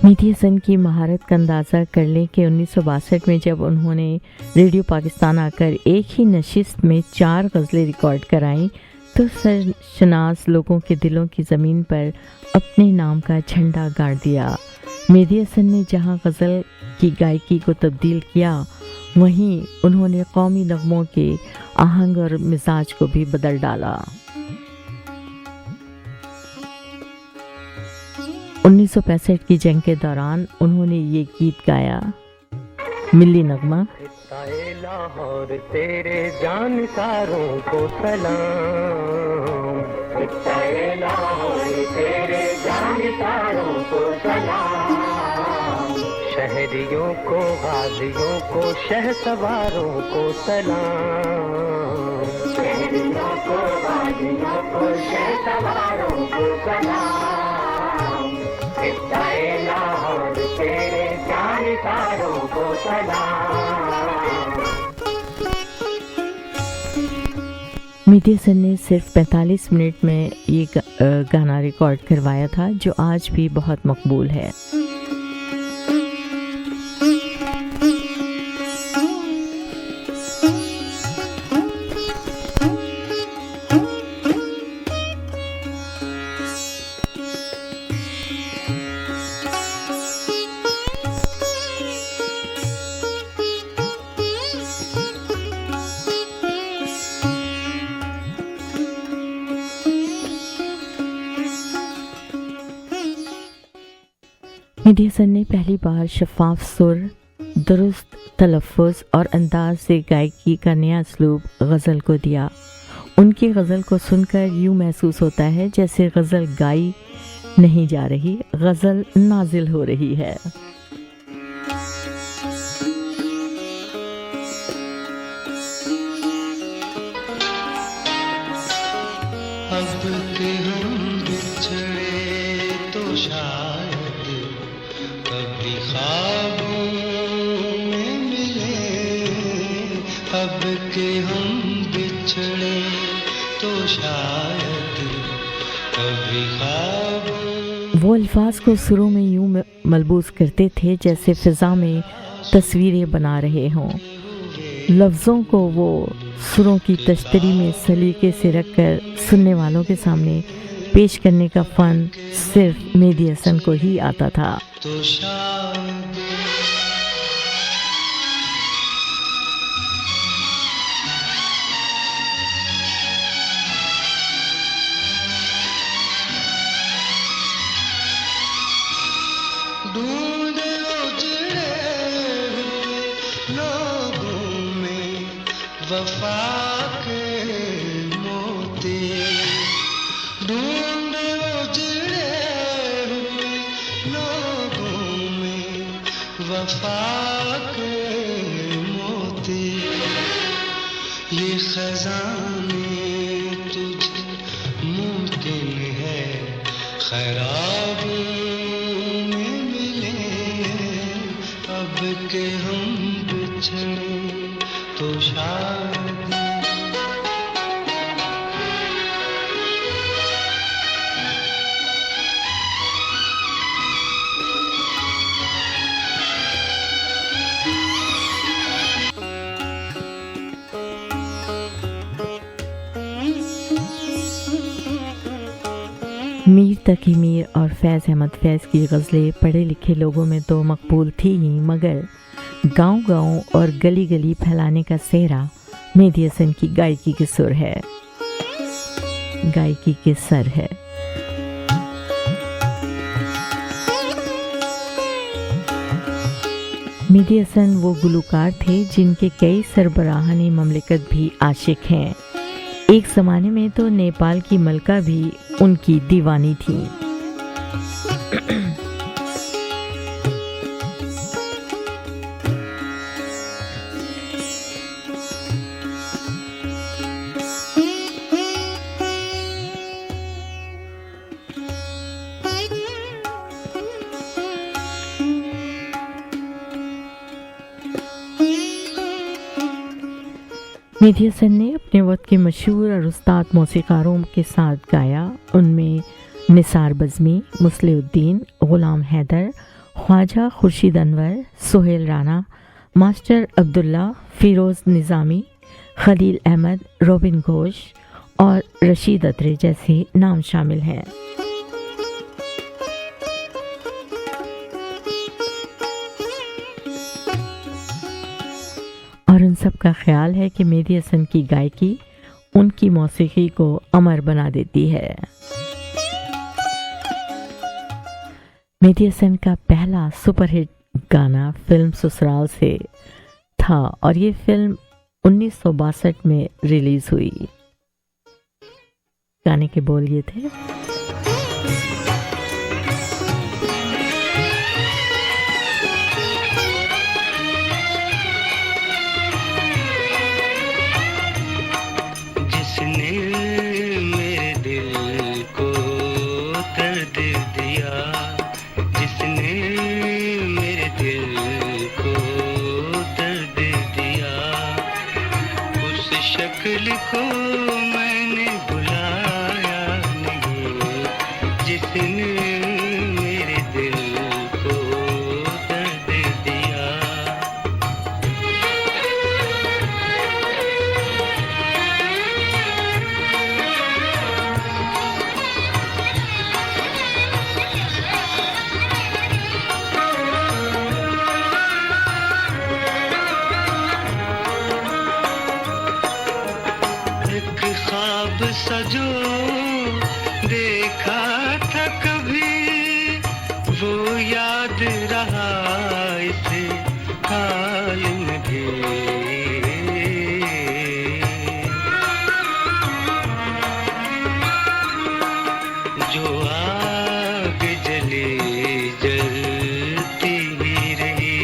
मेधी हसन की महारत का अंदाज़ा कर लें कि 1962 में जब उन्होंने रेडियो पाकिस्तान आकर एक ही नशिस्त में 4 गज़लें रिकॉर्ड कराईं तो सरशनास लोगों के दिलों की ज़मीन पर अपने नाम का झंडा गाड़ दिया। मेधी हसन ने जहां गज़ल की गायकी को तब्दील किया वहीं उन्होंने कौमी नगमों के आहंग और मिजाज को भी बदल डाला। 1965 की जंग के दौरान उन्होंने ये गीत गाया। मिली नगमा। खित्ताए लाहौर तेरे जानसारों को सलाम, खित्ताए लाहौर तेरे जानसारों को सलाम, शहरियों को गाजियों को शहसवारों को सलाम, शहरियों को गाजियों को शहसवारों को सलाम, खित्ताए लाहौर तेरे जानसारों को सलाम। मीडिया सन ने सिर्फ 45 मिनट में ये गाना रिकॉर्ड करवाया था, जो आज भी बहुत मकबूल है। मीडिया सन ने पहली बार शफाफ सुर, दुरुस्त तलफ़्फ़ुज़ और अंदाज से गायकी का नया असलूब गज़ल को दिया। उनकी गज़ल को सुनकर यूँ महसूस होता है जैसे गज़ल गाई नहीं जा रही, गज़ल नाजिल हो रही है। अब के हम बिछड़े तो शायद कभी ख्वाबों में मिले, अब के हम बिछड़े तो शायद कभी ख्वाबों। वो अल्फाज को सुरों में यूं मलबूस करते थे जैसे फिज़ा में तस्वीरें बना रहे हों। लफ्ज़ों को वो सुरों की तश्तरी में सलीके से रखकर सुनने वालों के सामने पेश करने का फ़न सिर्फ मेहदी हसन को ही आता था। तो शायद ढूंढे उजड़े हुए लोगों में वफा के मोती, ढूंढे उजड़े हुए लोगों में वफा के मोती, ये खजाने तुझे मुमकिन है खैराबों में मिले, अब के हम बिछड़े तो शायद। मीर तकी मीर और फैज़ अहमद फैज़ की गज़लें पढ़े लिखे लोगों में तो मकबूल थी ही, मगर गांव-गांव और गली-गली फैलाने का सेहरा मेहदी हसन की गायकी के सुर है, गायकी के सर है। मेहदी हसन वो गुलूकार थे जिनके कई सरबराहानी ममलिकत भी आशिक हैं। एक ज़माने में तो नेपाल की मलका भी उनकी दीवानी थी। मेहदी हसन ने अपने वक्त के मशहूर और उस्ताद मौसीकारों के साथ गाया। उनमें निसार बज़मी, मुस्लिउद्दीन, गुलाम हैदर, ख्वाजा खुर्शीद अनवर, सोहेल राना, मास्टर अब्दुल्ला, फिरोज़ निज़ामी, खलील अहमद, रोबिन घोष और रशीद अत्रे जैसे नाम शामिल हैं। और उन सब का ख्याल है कि मेहदी हसन की गायकी उनकी मौसीकी को अमर बना देती है। मेहदी हसन का पहला सुपरहिट गाना फिल्म ससुराल से था और ये फिल्म 1962 में रिलीज हुई। गाने के बोल ये थे, जिसने मेरे दिल को दर्द दिया, जिसने मेरे दिल को दर्द दिया, उस शक्ल को मैंने बुलाया नहीं, जिसने मेरे दिल को दर्द दिया। एक ख्वाब सजो देखा था कभी, वो याद रहा इस हाल में भी। जो आग जली जलती ही रही,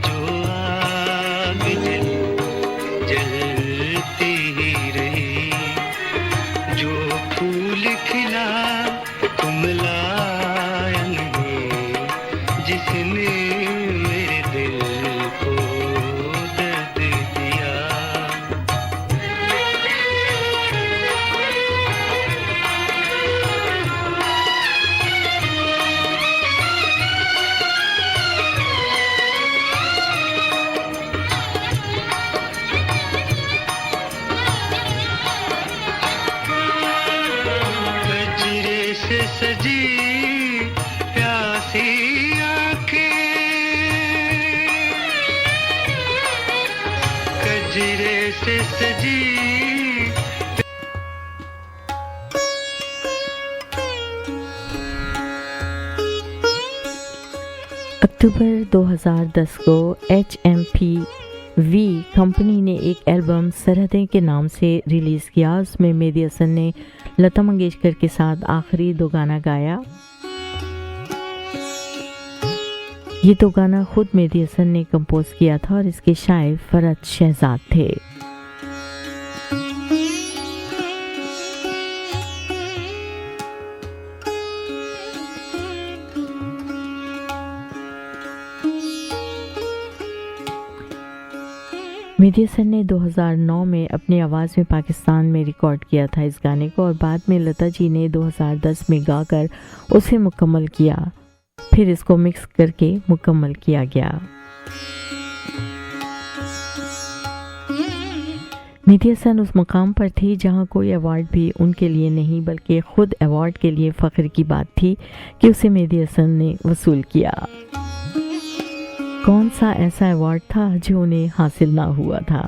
जो आग जली जलती ही रही, जो फूल खिला कुमलाया नहीं, जिसने मेरे दिल को दर्द दिया। गजरे से सजी प्यासी आंखें, गजरे से सजी अक्टूबर 2010 को HMPV कंपनी ने एक एल्बम सरहदें के नाम से रिलीज़ किया। उसमें मेहदी हसन ने लता मंगेशकर के साथ आखिरी 2 गाना गाया। ये 2 गाना खुद मेहदी हसन ने कंपोज किया था और इसके शायर फरहत शहजाद थे। मेहदी हसन ने 2009 में अपनी आवाज़ में पाकिस्तान में रिकॉर्ड किया था इस गाने को और बाद में लता जी ने 2010 में गाकर उसे मुकम्मल किया, फिर इसको मिक्स करके मुकम्मल किया गया। मेहदी हसन उस मुकाम पर थी जहां कोई अवार्ड भी उनके लिए नहीं बल्कि खुद अवार्ड के लिए फ़ख्र की बात थी कि उसे मेहदी हसन ने वसूल किया। कौन सा ऐसा अवार्ड था जो उन्हें हासिल ना हुआ था?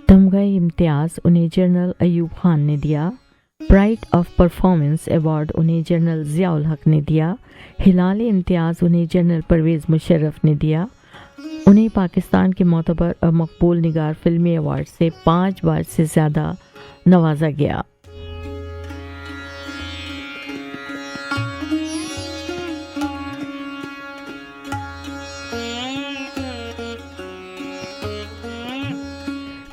तमगा इम्तियाज उन्हें जनरल अयूब खान ने दिया। प्राइड ऑफ परफॉर्मेंस अवार्ड उन्हें जनरल ज़ियाउल हक ने दिया। हिलाल इम्तियाज़ उन्हें जनरल परवेज़ मुशर्रफ ने दिया। उन्हें पाकिस्तान के मोतबर और मकबूल निगार फिल्मी अवार्ड से 5 बार से ज़्यादा नवाजा गया।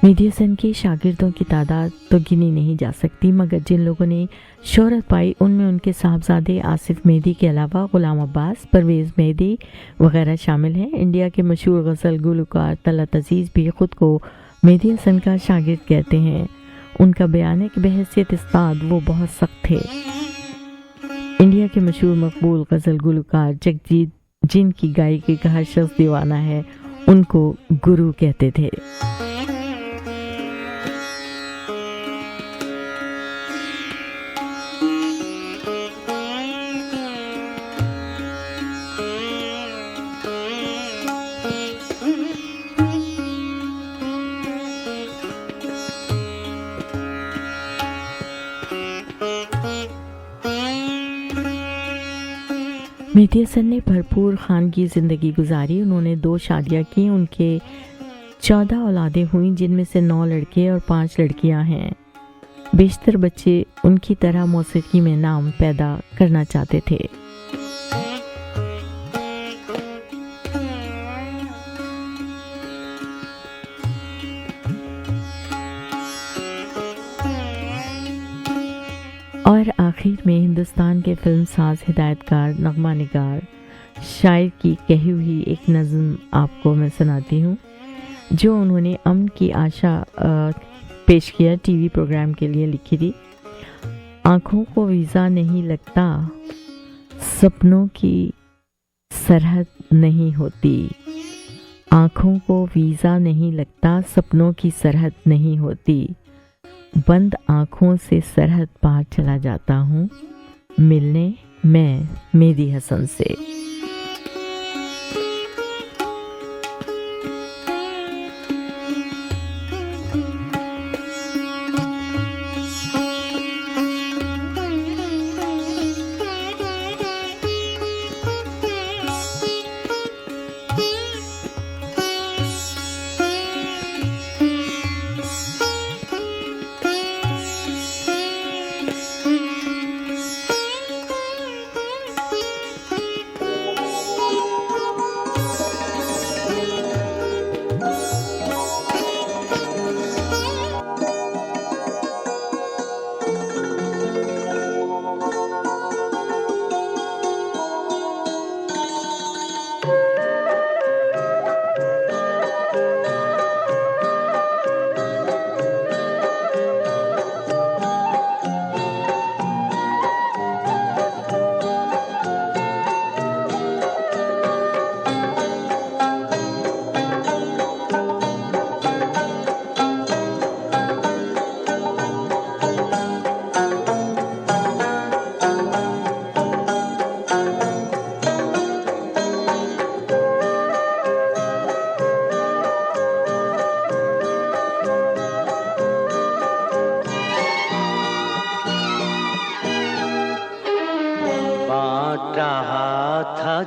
मेहदी हसन के शागिर्दों की तादाद तो गिनी नहीं जा सकती, मगर जिन लोगों ने शोहरत पाई उनमें उनके साहबजादे आसिफ मेहदी के अलावा गुलाम अब्बास, परवेज़ मेहदी वगैरह शामिल हैं। इंडिया के मशहूर गज़ल गुलकार तलत अज़ीज़ भी ख़ुद को मेहदी हसन का शागिर्द कहते हैं। उनका बयान है कि बहैसियत उस्ताद वो बहुत सख्त थे। इंडिया के मशहूर मकबूल गज़ल गुलकार जगजीत, जिनकी गायकी का हर शख्स दीवाना है, उनको गुरु कहते थे। मेहदी हसन ने भरपूर खानगी ज़िंदगी गुजारी। उन्होंने 2 शादियां की। उनके 14 औलादें हुईं, जिनमें से 9 लड़के और 5 लड़कियां हैं। बेशतर बच्चे उनकी तरह मौसीकी में नाम पैदा करना चाहते थे। और आखिर में हिंदुस्तान के फिल्म साज, हिदायतकार, नगमा निगार, शायर की कही हुई एक नज़्म आपको मैं सुनाती हूँ, जो उन्होंने अमन की आशा पेश किया टीवी प्रोग्राम के लिए लिखी थी। आँखों को वीज़ा नहीं लगता, सपनों की सरहद नहीं होती। आँखों को वीज़ा नहीं लगता, सपनों की सरहद नहीं होती। बंद आँखों से सरहद पार चला जाता हूँ, मिलने मैं मेहदी हसन से।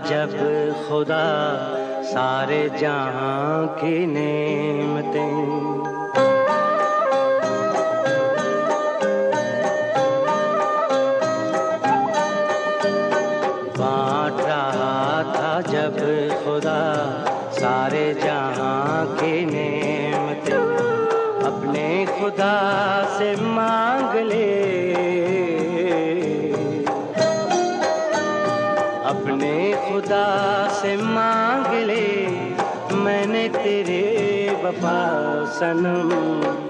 जब खुदा सारे जहां की नेमतें, बांट रहा था जब खुदा सारे जहां की नेमतें, अपने खुदा से मांग ले, अपने खुदा से मांग ले, मैंने तेरे वफा सनम।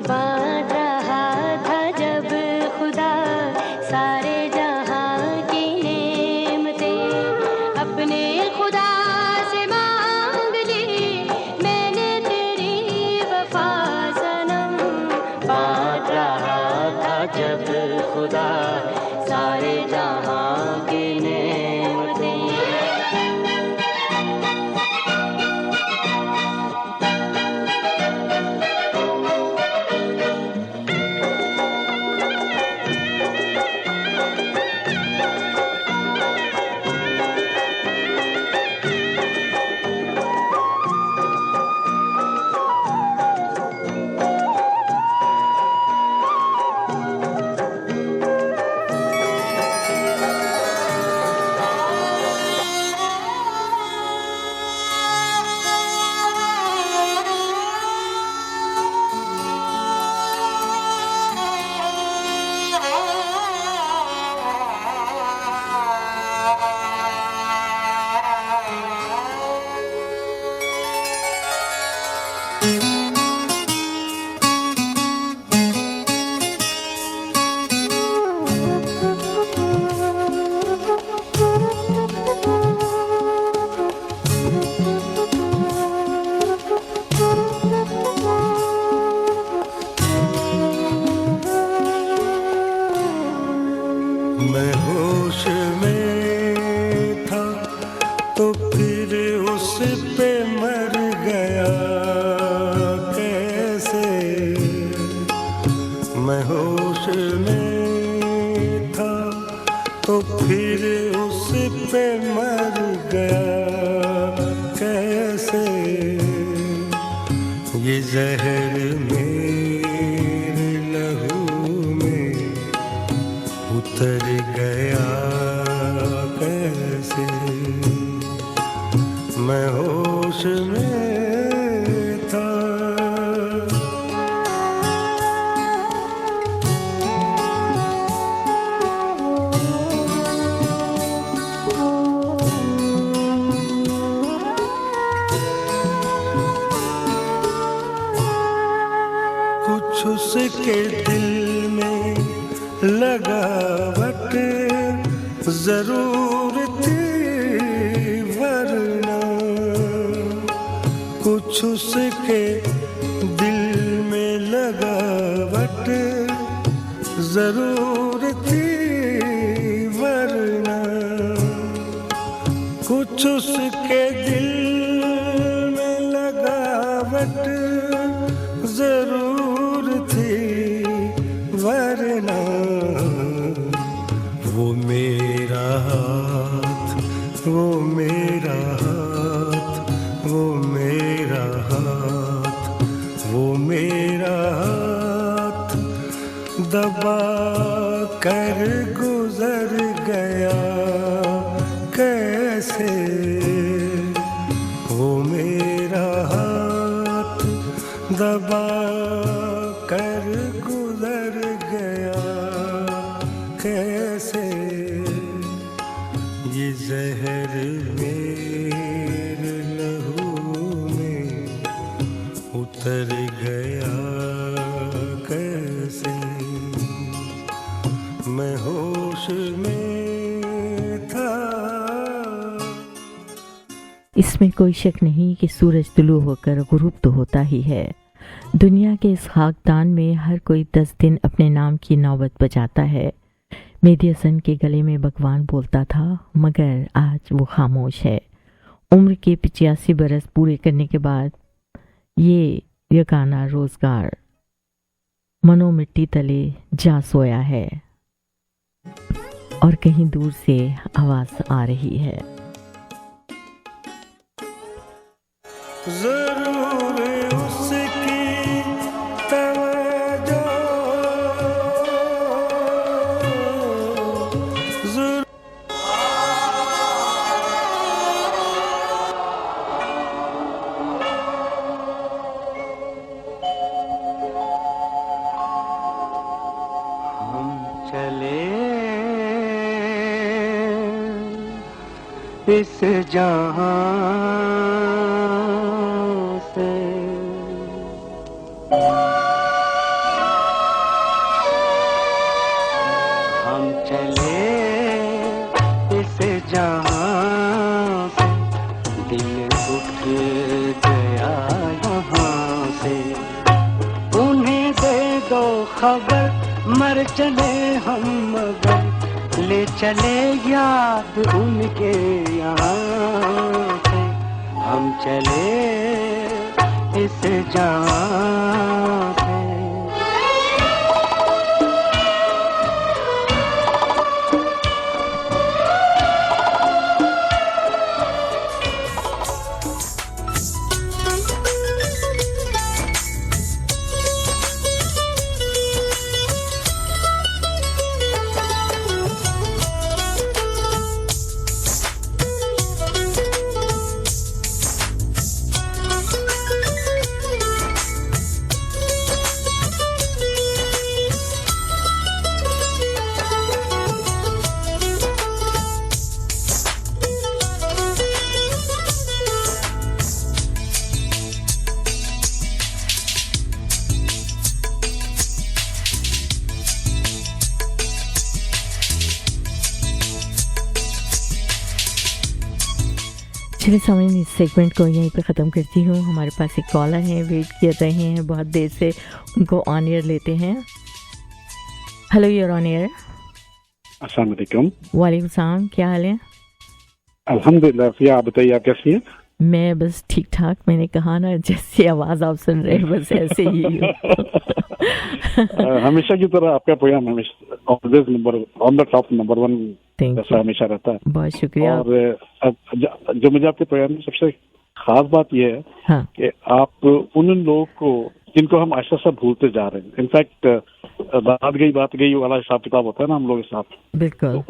बांट रहा था जब खुदा सारे जहां की नेमतें, अपने खुदा से मांग ली, मैंने तेरी वफा सनम। बांट रहा था जब खुदा सारे जहां की नेमतें। मैं होश में था तो फिर उस पे मर गया कैसे। मैं होश में था तो फिर उस पे मर गया कैसे, ये जहर मेरे लहू में उतर गया कैसे, मैं होश में था। कुछ उसके दिल में लगावट जरूर थी वरना, कुछ उसके दिल में लगावट जरूर थी वरना, कुछ उसके दिल में लगावट जरूर थी वरना, वो मेरा हाथ, वो मेरा हाथ, वो मेरा हाथ, वो मेरा हाथ दबा कर गुजर गया कैसे, वो मेरा हाथ दबा कर गुजर गया कैसे, ये जहर मेरे लहू में उतर गया कैसे, मैं होश में था। इसमें कोई शक नहीं कि सूरज तुलू होकर गुरूब तो होता ही है। दुनिया के इस खाकदान में हर कोई 10 दिन अपने नाम की नौबत बजाता है। मेहदी हसन के गले में भगवान बोलता था, मगर आज वो खामोश है। उम्र के 85 बरस पूरे करने के बाद ये यगाना रोजगार मनो मिट्टी तले जा सोया है और कहीं दूर से आवाज आ रही है। जरूर उसकी तवज्जो जरूर हम चले इस जहां से, हम चले इस जहां से, दिल उठ गया यहाँ से, उन्हें दे दो खबर मर चले हम मगर, ले चले याद उनके यहाँ से, हम चले इस जहां से। चलिए सामने इस सेगमेंट को यहीं पे ख़त्म करती हूँ। हमारे पास एक कॉलर हैं, वेट कर रहे हैं बहुत देर से, उनको ऑन एयर लेते हैं। Hello, you're on air. अस्सलाम वालेकुम। वालेकुम सलाम, क्या हाल है? अल्हम्दुलिल्लाह। फिर आप बताइए, आप कैसी हैं? मैं बस ठीक ठाक। मैंने कहा ना, जैसे आवाज़ आप सुन रहे हैं बस ऐसे ही हो। हमेशा की तरह आपका प्रोग्राम हमेशा always number on the top, number 1 thank ऐसा यू, हमेशा रहता है। बहुत शुक्रिया। और जो मुझे आपके प्रोग्राम में सबसे खास बात यह है हाँ कि आप उन लोगों को जिनको हम ऐसा सब भूलते जा रहे हैं, इनफैक्ट बात गई वाला हिसाब किताब होता है ना हम लोग के साथ, बिल्कुल, तो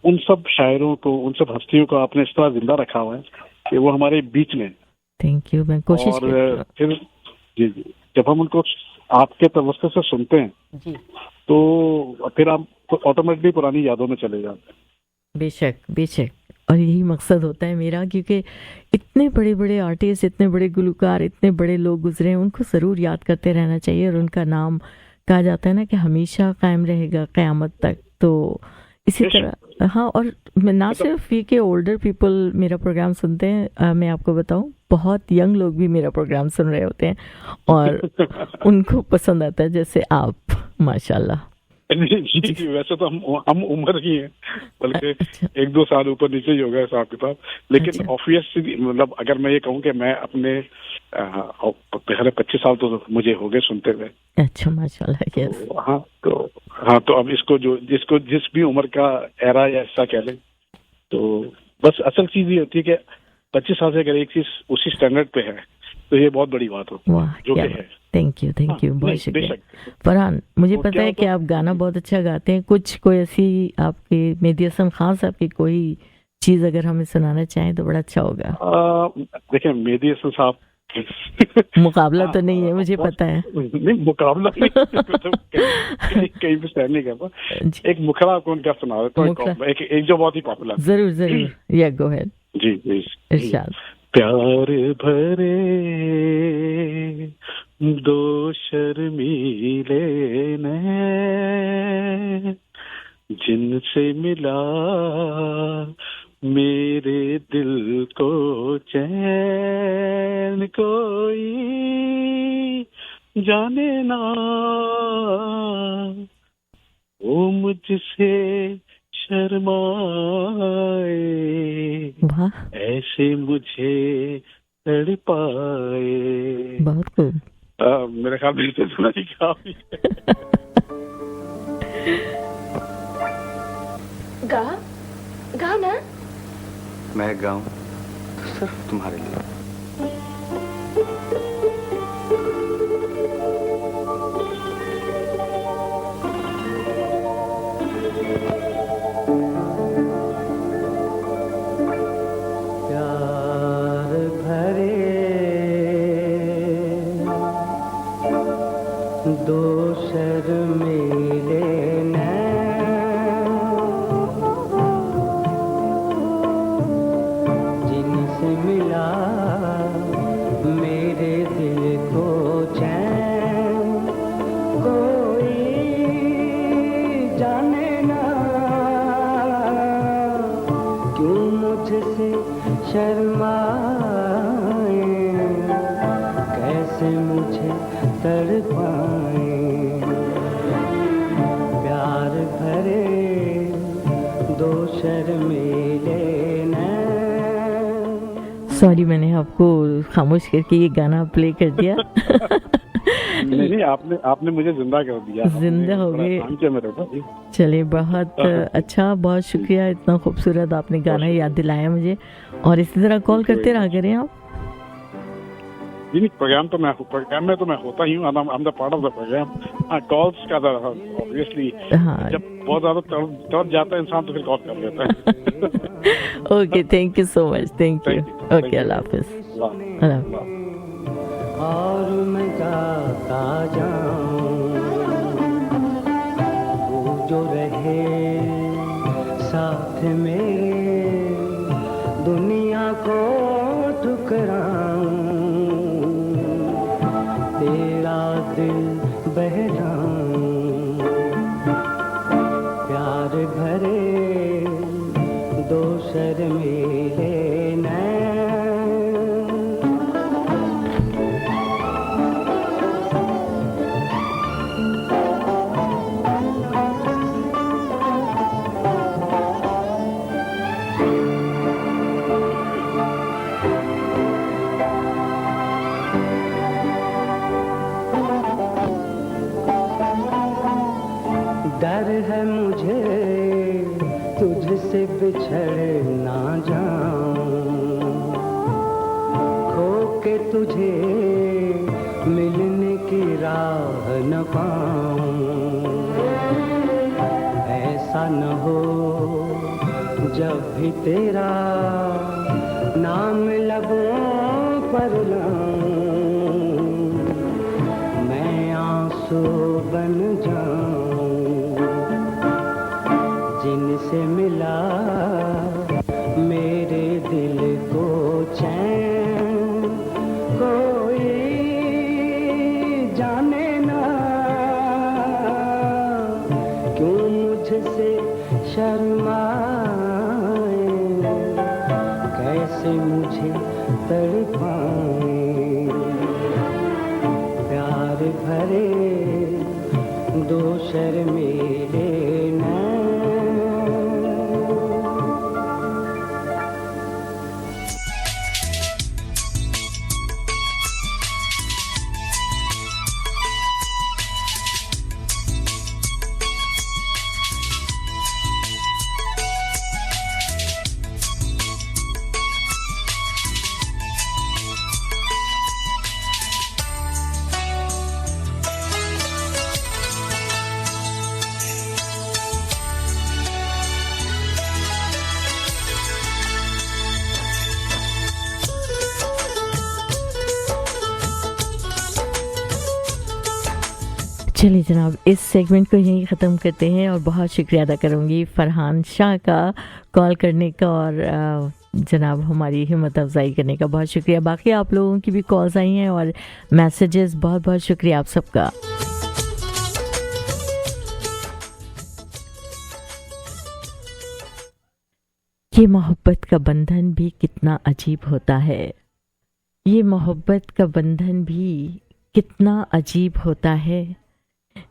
उन सब शायरों को, उन सब हस्तियों को आपने इस तरह जिंदा रखा हुआ है कि वो हमारे बीच में। थैंक यू, मैं कोशिश और करती हूँ। फिर जी जब हम उनको आपके तवज्जो से सुनते हैं जी तो फिर आप ऑटोमेटिकली पुरानी यादों में चले जाते हैं। बेशक बेशक, और यही मकसद होता है मेरा, क्योंकि इतने बड़े बड़े आर्टिस्ट, इतने बड़े गुलकार, इतने बड़े लोग गुजरे हैं, उनको ज़रूर याद करते रहना चाहिए। और उनका नाम कहा जाता है ना कि हमेशा कायम रहेगा क़यामत तक। तो इसी तरह हाँ, और मैं ना सिर्फ ये कि ओल्डर पीपल मेरा प्रोग्राम सुनते हैं, मैं आपको बताऊं बहुत यंग लोग भी मेरा प्रोग्राम सुन रहे होते हैं और उनको पसंद आता है, जैसे आप माशाल्लाह। जी वैसे तो हम उम्र ही हैं, बल्कि एक दो साल ऊपर नीचे ही होगा हिसाब किताब, लेकिन ऑब्वियसली मतलब अगर मैं ये कहूँ कि मैं अपने पहले 25 साल तो मुझे हो गए सुनते हुए। अच्छा माशाल्लाह, यस। हाँ तो अब इसको जिस भी उम्र का एरा या हिस्सा कह लें, तो बस असल चीज ये होती है कि 25 साल से अगर एक चीज उसी स्टैंडर्ड पे है तो ये बहुत बड़ी बात होती है, जो कि है। थैंक यू, बहुत शुक्रिया फरहान। मुझे पता है कि आप गाना बहुत अच्छा गाते हैं। कोई ऐसी आपके मेहदी हसन खान साहब की कोई चीज अगर हमें सुनाना चाहें तो बड़ा अच्छा होगा। देखिए मेहदी हसन साहब मुकाबला तो नहीं है, मुझे पता है। नहीं मुकाबला नहीं, कहीं भी सहन नहीं करता। एक मुखड़ा आपको उनका सुना देता हूं, एक जो बहुत ही पॉपुलर। जरूर, या गो अहेड। जी इरशाद। प्यार भरे दो शर्मीले नैन जिनसे मिला मेरे दिल को चैन, कोई जाने ना वो मुझसे शर्माए, ऐसे मुझे तड़पाए। बहुत खूब। मेरे ख्याल में इसे सुना ही काफी गा ना। मैं गाऊं तो सिर्फ तुम्हारे लिए। प्यार भरे दो शर्मीले नैन जिनसे मिला मेरे दिल को चैन, कोई जाने ना क्यों मुझसे शर्माए, कैसे मुझे तड़पाए। प्यार भरे दो शर्मीले नैन। सॉरी, मैंने आपको खामोश करके ये गाना प्ले कर दिया। नहीं, आपने मुझे जिंदा कर दिया। जिंदा हो गए। चलिए, बहुत अच्छा, बहुत शुक्रिया। इतना खूबसूरत आपने गाना याद दिलाया मुझे, और इसी तरह कॉल करते रहा करें आप। नहीं, प्रोग्राम में तो मैं होता ही हूँ। I am the part of the programme. Calls का ऑब्वियसली जब बहुत ज्यादा तड़प जाता है इंसान तो फिर कॉल कर लेता है। Okay, thank you so much. Thank you. Okay, अल्लाह हाफिज। और मैं गाता जाऊं तू जो रहे साथ में, दुनिया को ठुकराऊं तेरा दिल बहलाऊं। प्यार भरे दो शर्मीले तुझसे बिछड़ ना जाऊं, खो के तुझे मिलने की राह न पाऊं। ऐसा न हो जब भी तेरा नाम लबों पर लाऊं, मैं आंसू बन जाऊं। जिनसे मिला मेरे दिल को चैन, कोई जाने ना क्यों मुझसे शर्माए, कैसे मुझे तड़पाए। प्यार भरे दो शर्मीले नैन। चलिए जनाब, इस सेगमेंट को यहीं ख़त्म करते हैं और बहुत शुक्रिया अदा करूँगी फरहान शाह का कॉल करने का और जनाब हमारी हिम्मत अफजाई करने का बहुत शुक्रिया। बाकी आप लोगों की भी कॉल्स आई हैं और मैसेजेस, बहुत बहुत शुक्रिया आप सबका। ये मोहब्बत का बंधन भी कितना अजीब होता है, ये मोहब्बत का बंधन भी कितना अजीब होता है।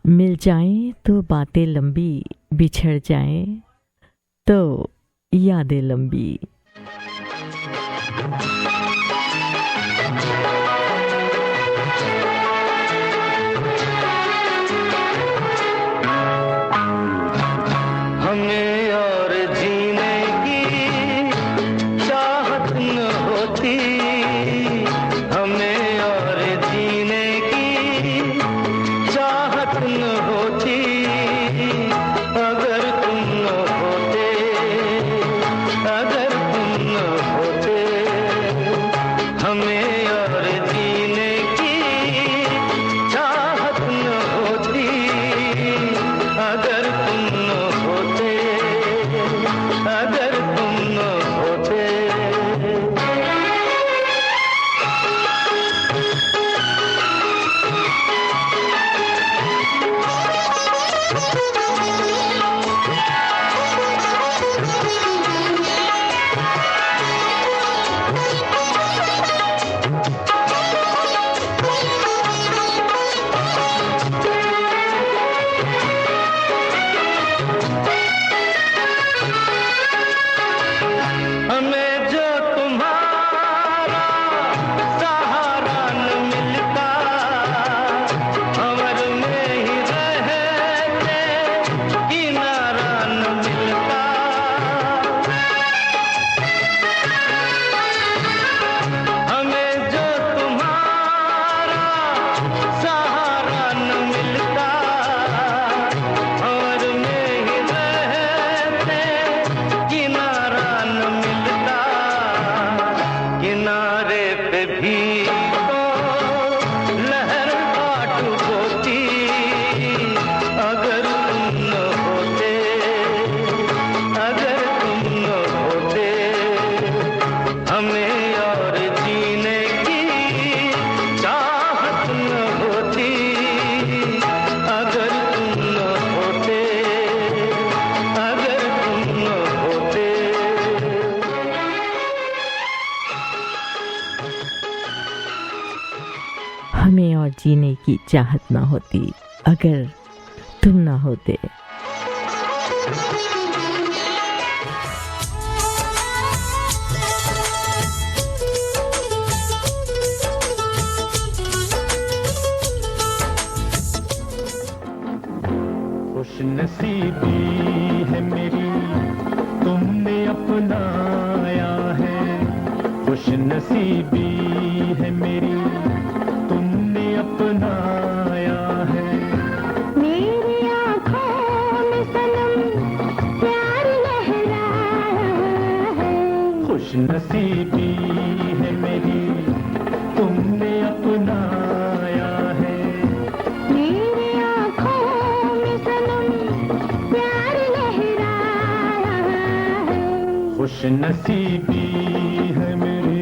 मिल जाएं तो बातें लंबी, बिछड़ जाएं तो यादें लंबी। हमें और जीने की चाहत न होती, हमें और जीने की चाहत न होती, अगर तुम न होते, अगर तुम न होते। हमें और जीने की चाहत न होती, अगर तुम न होते, अगर तुम न होते। हमें जो तुम्हारा सहारा न मिलता, भंवर में ही रहते किनारा न मिलता। हमें जो तुम्हारा सहारा न मिलता, भंवर में ही रहते किनारा न मिलता। किनारे पे भी तो लहर काट होती, अगर तुम न होते, अगर तुम न होते। हमें और जीने की चाहत न होती, अगर तुम न होते, अगर तुम न होते। हमें और जीने की चाहत ना होती अगर तुम ना होते। खुश नसीबी है मेरी नसीबी है मेरी तुमने अपनाया है। मेरी आँखों में सनम प्यार लहराया है। खुश नसीबी है मेरी तुमने अपनाया है। मेरी आँखों में सनम प्यार लहराया है। खुश नसीबी है मेरी।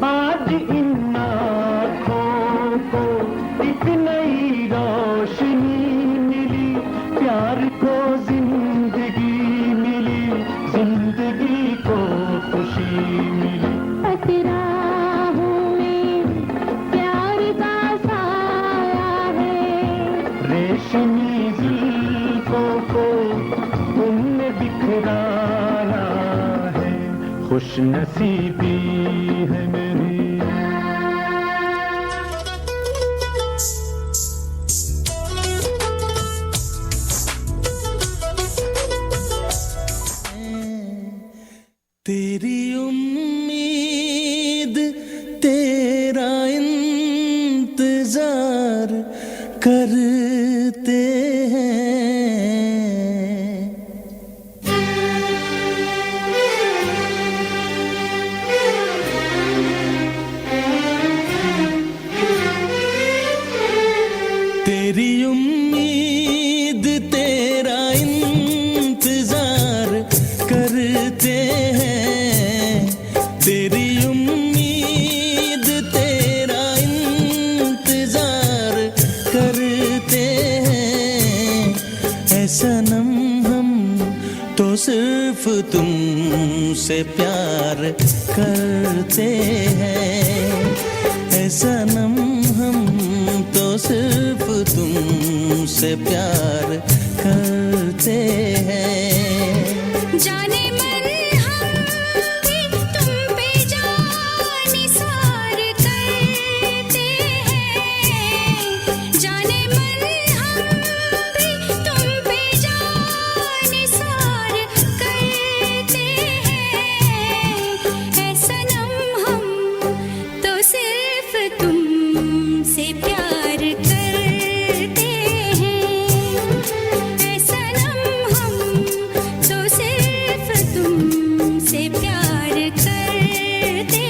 आज इन आँखों को एक नई रोशनी मिली, प्यार को जिंदगी मिली, जिंदगी को खुशी मिली। पतरा हूँ मैं प्यार का साया है। रेशमी जुल्फों को तुमने बिखराया है। खुश नसीबी है मेरी। तेरी उम्मीद तेरा इंतजार करते हैं। तेरी उम्मीद तेरा इंतजार करते हैं। तेरी उम्मीद तेरा इंतजार करते हैं। ऐ सनम हम तो सिर्फ तुमसे प्यार करते हैं। ऐ सनम हम तो सिर्फ तुमसे प्यार करते हैं। जाने मन हम भी तुम पे जान निसार करते हैं। जाने मन हम भी तुम पे जान निसार करते हैं। ऐ सनम हम तो सिर्फ तुमसे प्यार करते हैं। ऐ सनम हम तो सिर्फ तुमसे प्यार करते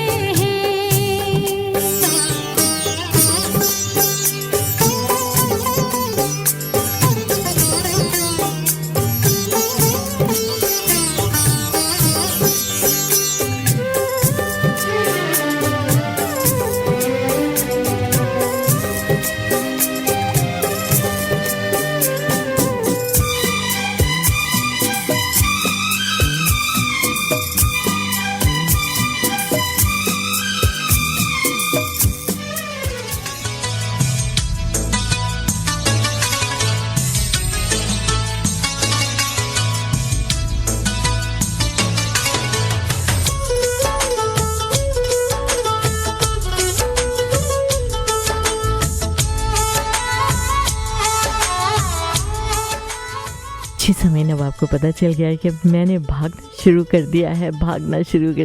अच्छे समय अब आपको पता चल गया है कि मैंने भागना शुरू कर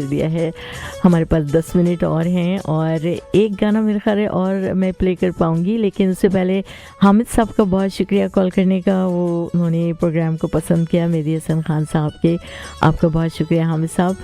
दिया है। हमारे पास 10 मिनट और हैं और एक गाना मेरे ख्याल है और मैं प्ले कर पाऊँगी, लेकिन उससे पहले हामिद साहब का बहुत शुक्रिया कॉल करने का। वो उन्होंने प्रोग्राम को पसंद किया, मेहदी हसन खान साहब के। आपका बहुत शुक्रिया हामिद साहब।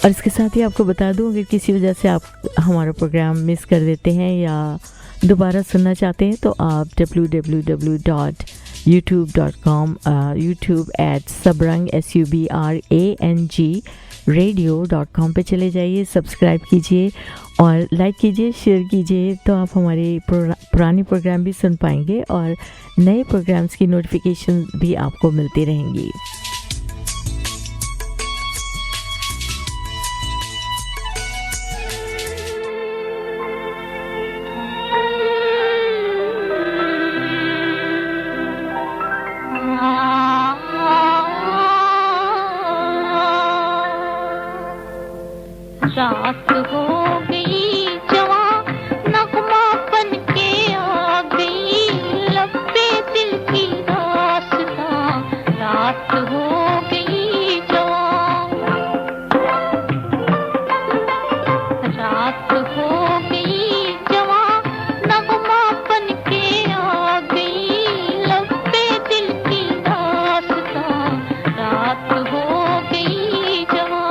और इसके साथ ही आपको बता दूँ, अगर किसी वजह से आप हमारा प्रोग्राम मिस कर देते हैं या दोबारा सुनना चाहते हैं तो आप www.youtube.com YouTube@subrang SUBRANG radio.com पे चले जाइए, सब्सक्राइब कीजिए और लाइक कीजिए, शेयर कीजिए, तो आप हमारे पुराने प्रोग्राम भी सुन पाएंगे और नए प्रोग्राम्स की नोटिफिकेशन भी आपको मिलती रहेंगी। रात हो गई जवां नगमा बन के आ गई लब पे दिल की दास्तां। रात हो गई जवां, रात हो गई जवां नगमा बन के आ गई लब पे दिल की दास्तां। रात हो गई जवां।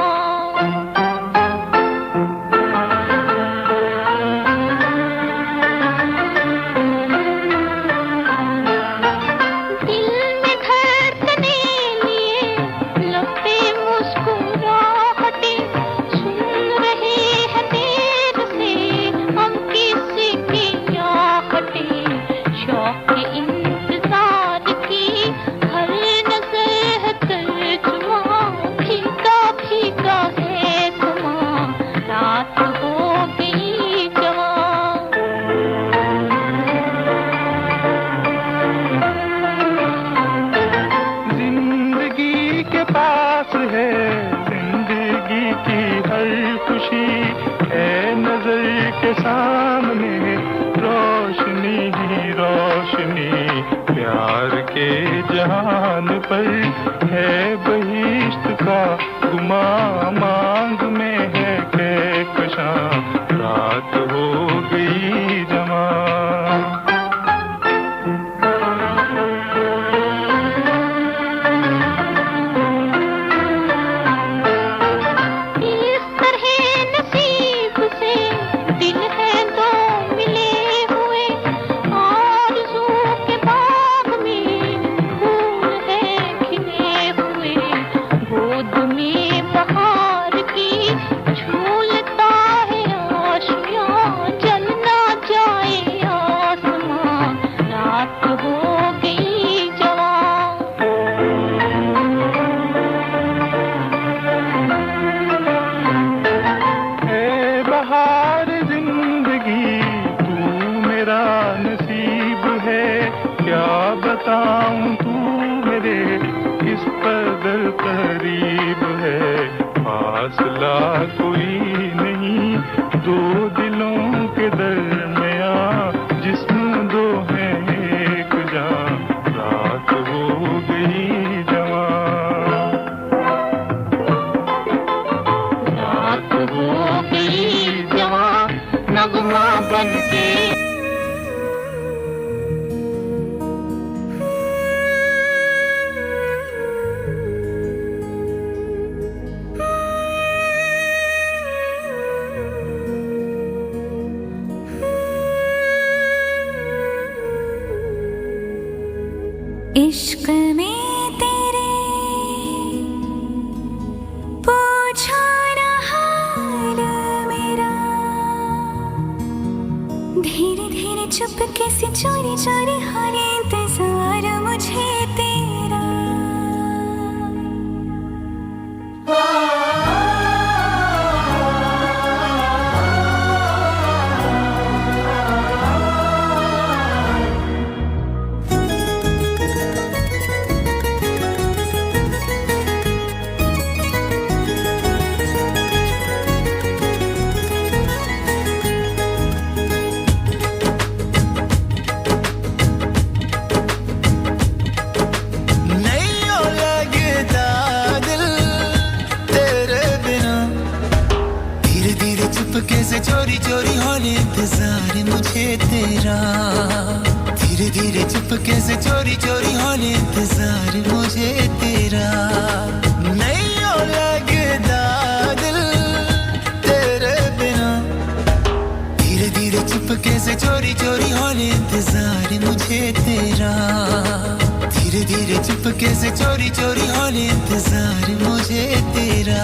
सामने रोशनी ही रोशनी, प्यार के जहान पर है बहिश्त का गुमा, मांग में है कहकशां। रात हो गई जवां, तू मेरे किस कदर करीब है। फासला कोई नहीं दो दिलों के दरमियां, जिस्म दो हैं एक जान। रात हो गई जवां, रात हो गई जवां नगमा बन के। इश्क में तेरे पूछो ना हाल मेरा, धीरे धीरे चुपके से चोरी चोरी हो रे इंतजार मुझे तेरा। चोरी चोरी होने इंतजार मुझे तेरा, धीरे धीरे चुपके से चोरी चोरी होने इंतजार मुझे तेरा। नहीं हो लगता दिल तेरे बिना, धीरे धीरे चुपके से चोरी चोरी होने इंतजार मुझे तेरा। धीरे धीरे चुपके से चोरी चोरी होने इंतजार मुझे तेरा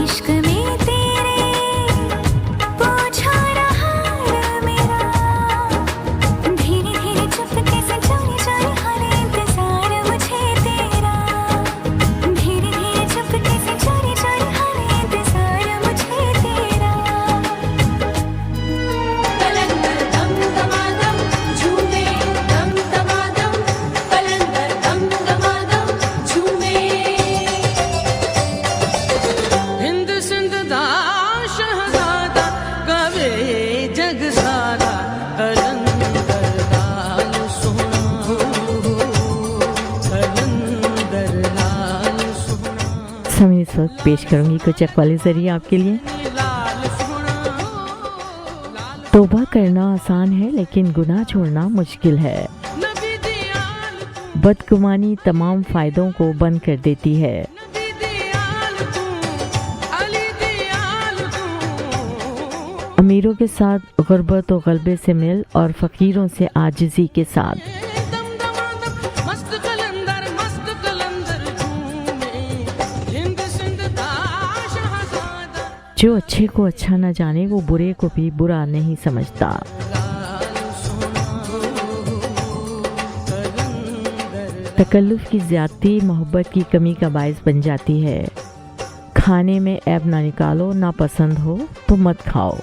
इश्क में तेरे पूछा रहा मेरा धीरे धीरे चुपके से चोरी चोरी होने इंतजार मुझे तेरा धीरे धीरे चुपके से चोरी चोरी होने इंतजार मुझे तेरा कलंदर दम दमादम झूमे दम दमादम कलंदर दम दमादम झूमे हिंद सिंध दा शहजादा गवे जग सारा कलंदर लाल सोना कलंदर लाल सोना समय इस वक्त पेश करूंगी कुछ अकवाले जरिए आपके लिए। लाल सोना तौबा करना आसान है लेकिन गुनाह छोड़ना मुश्किल है। नबी दियाल तू बदगुमानी तमाम फायदों को बंद कर देती है। नबी दियाल तू अली दियाल तू अमीरों के साथ गुर्बत और गलबे से मिल और फकीरों से आजिज़ी के साथ। दम दमादम मस्त कलंदर झूमे हिंद सिंध दा शहजादा जो अच्छे को अच्छा न जाने वो बुरे को भी बुरा नहीं समझता। तकल्लुफ की ज्यादती मोहब्बत की कमी का बायस बन जाती है। खाने में ऐब ना निकालो, ना पसंद हो तो मत खाओ।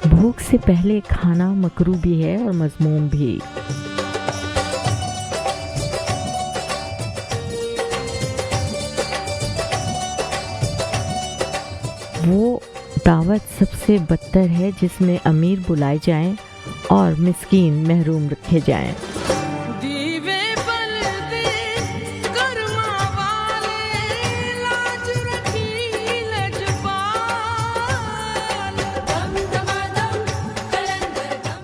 भूख से पहले खाना मकरूह भी है और मज़मूम भी। वो दावत सबसे बदतर है जिसमें अमीर बुलाए जाएं और मिस्कीन महरूम रखे जाएं। दीवे पर्दे कर्मा वाले लाज रखी लजपाल दम दमादम कलंदर दम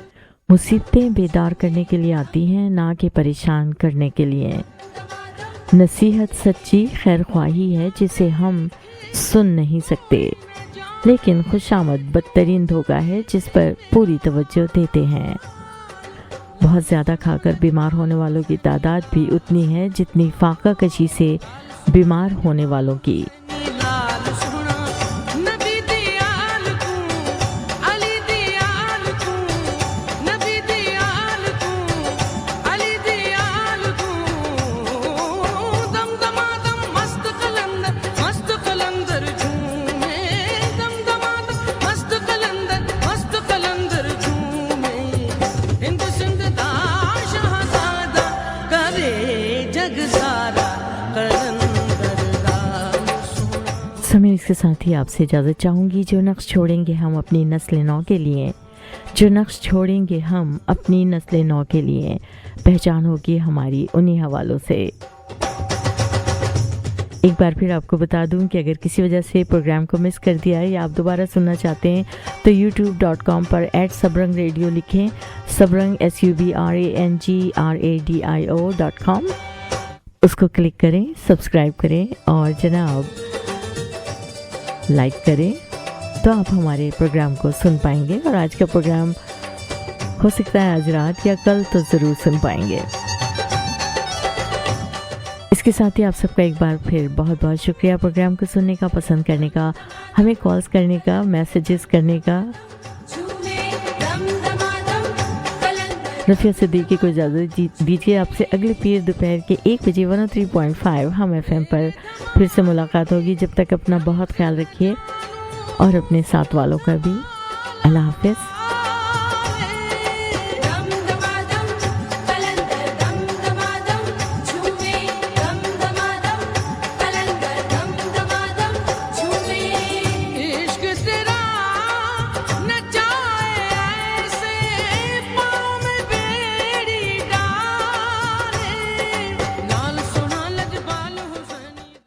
मुसीबतें बेदार करने के लिए आती हैं, ना कि परेशान करने के लिए। नसीहत सच्ची खैर ख्वाही है जिसे हम सुन नहीं सकते, लेकिन खुशामद बदतरीन धोखा है जिस पर पूरी तवज्जो देते हैं। बहुत ज़्यादा खाकर बीमार होने वालों की तादाद भी उतनी है जितनी फाका कशी से बीमार होने वालों की। लाल सोना नबी दियाल तू अली दियाल तू नबी दियाल तू अली दियाल तू दम दमादम मस्त कलंदर झूमे दम दमादम मस्त कलंदर झूमे हिंद सिंध दा शहजादा करे जग सारा कलंदर लाल सोना समय इसके साथ ही आपसे इजाज़त चाहूँगी। जो नक्श छोड़ेंगे हम अपनी नस्ल नौ के लिए, जो नक्श छोड़ेंगे हम अपनी नस्ल नौ के लिए, पहचान होगी हमारी उन्हीं हवालों से। एक बार फिर आपको बता दूं कि अगर किसी वजह से प्रोग्राम को मिस कर दिया है या आप दोबारा सुनना चाहते हैं तो youtube.com पर @सबरंग रेडियो लिखें, सबरंग SUBRANGRADIO.com, उसको क्लिक करें, सब्सक्राइब करें और जनाब लाइक करें तो आप हमारे प्रोग्राम को सुन पाएंगे। और आज का प्रोग्राम हो सकता है आज रात या कल तो ज़रूर सुन पाएंगे। इसके साथ ही आप सबका एक बार फिर बहुत बहुत शुक्रिया प्रोग्राम को सुनने का, पसंद करने का, हमें कॉल्स करने का, मैसेजेस करने का। रफ़िया सिद्दीकी को इजाज़त दीजिए। आपसे अगले पीर दोपहर के 1 बजे 103.5 हम FM पर फिर से मुलाकात होगी। जब तक अपना बहुत ख्याल रखिए और अपने साथ वालों का भी। अल्लाह हाफ़िज़।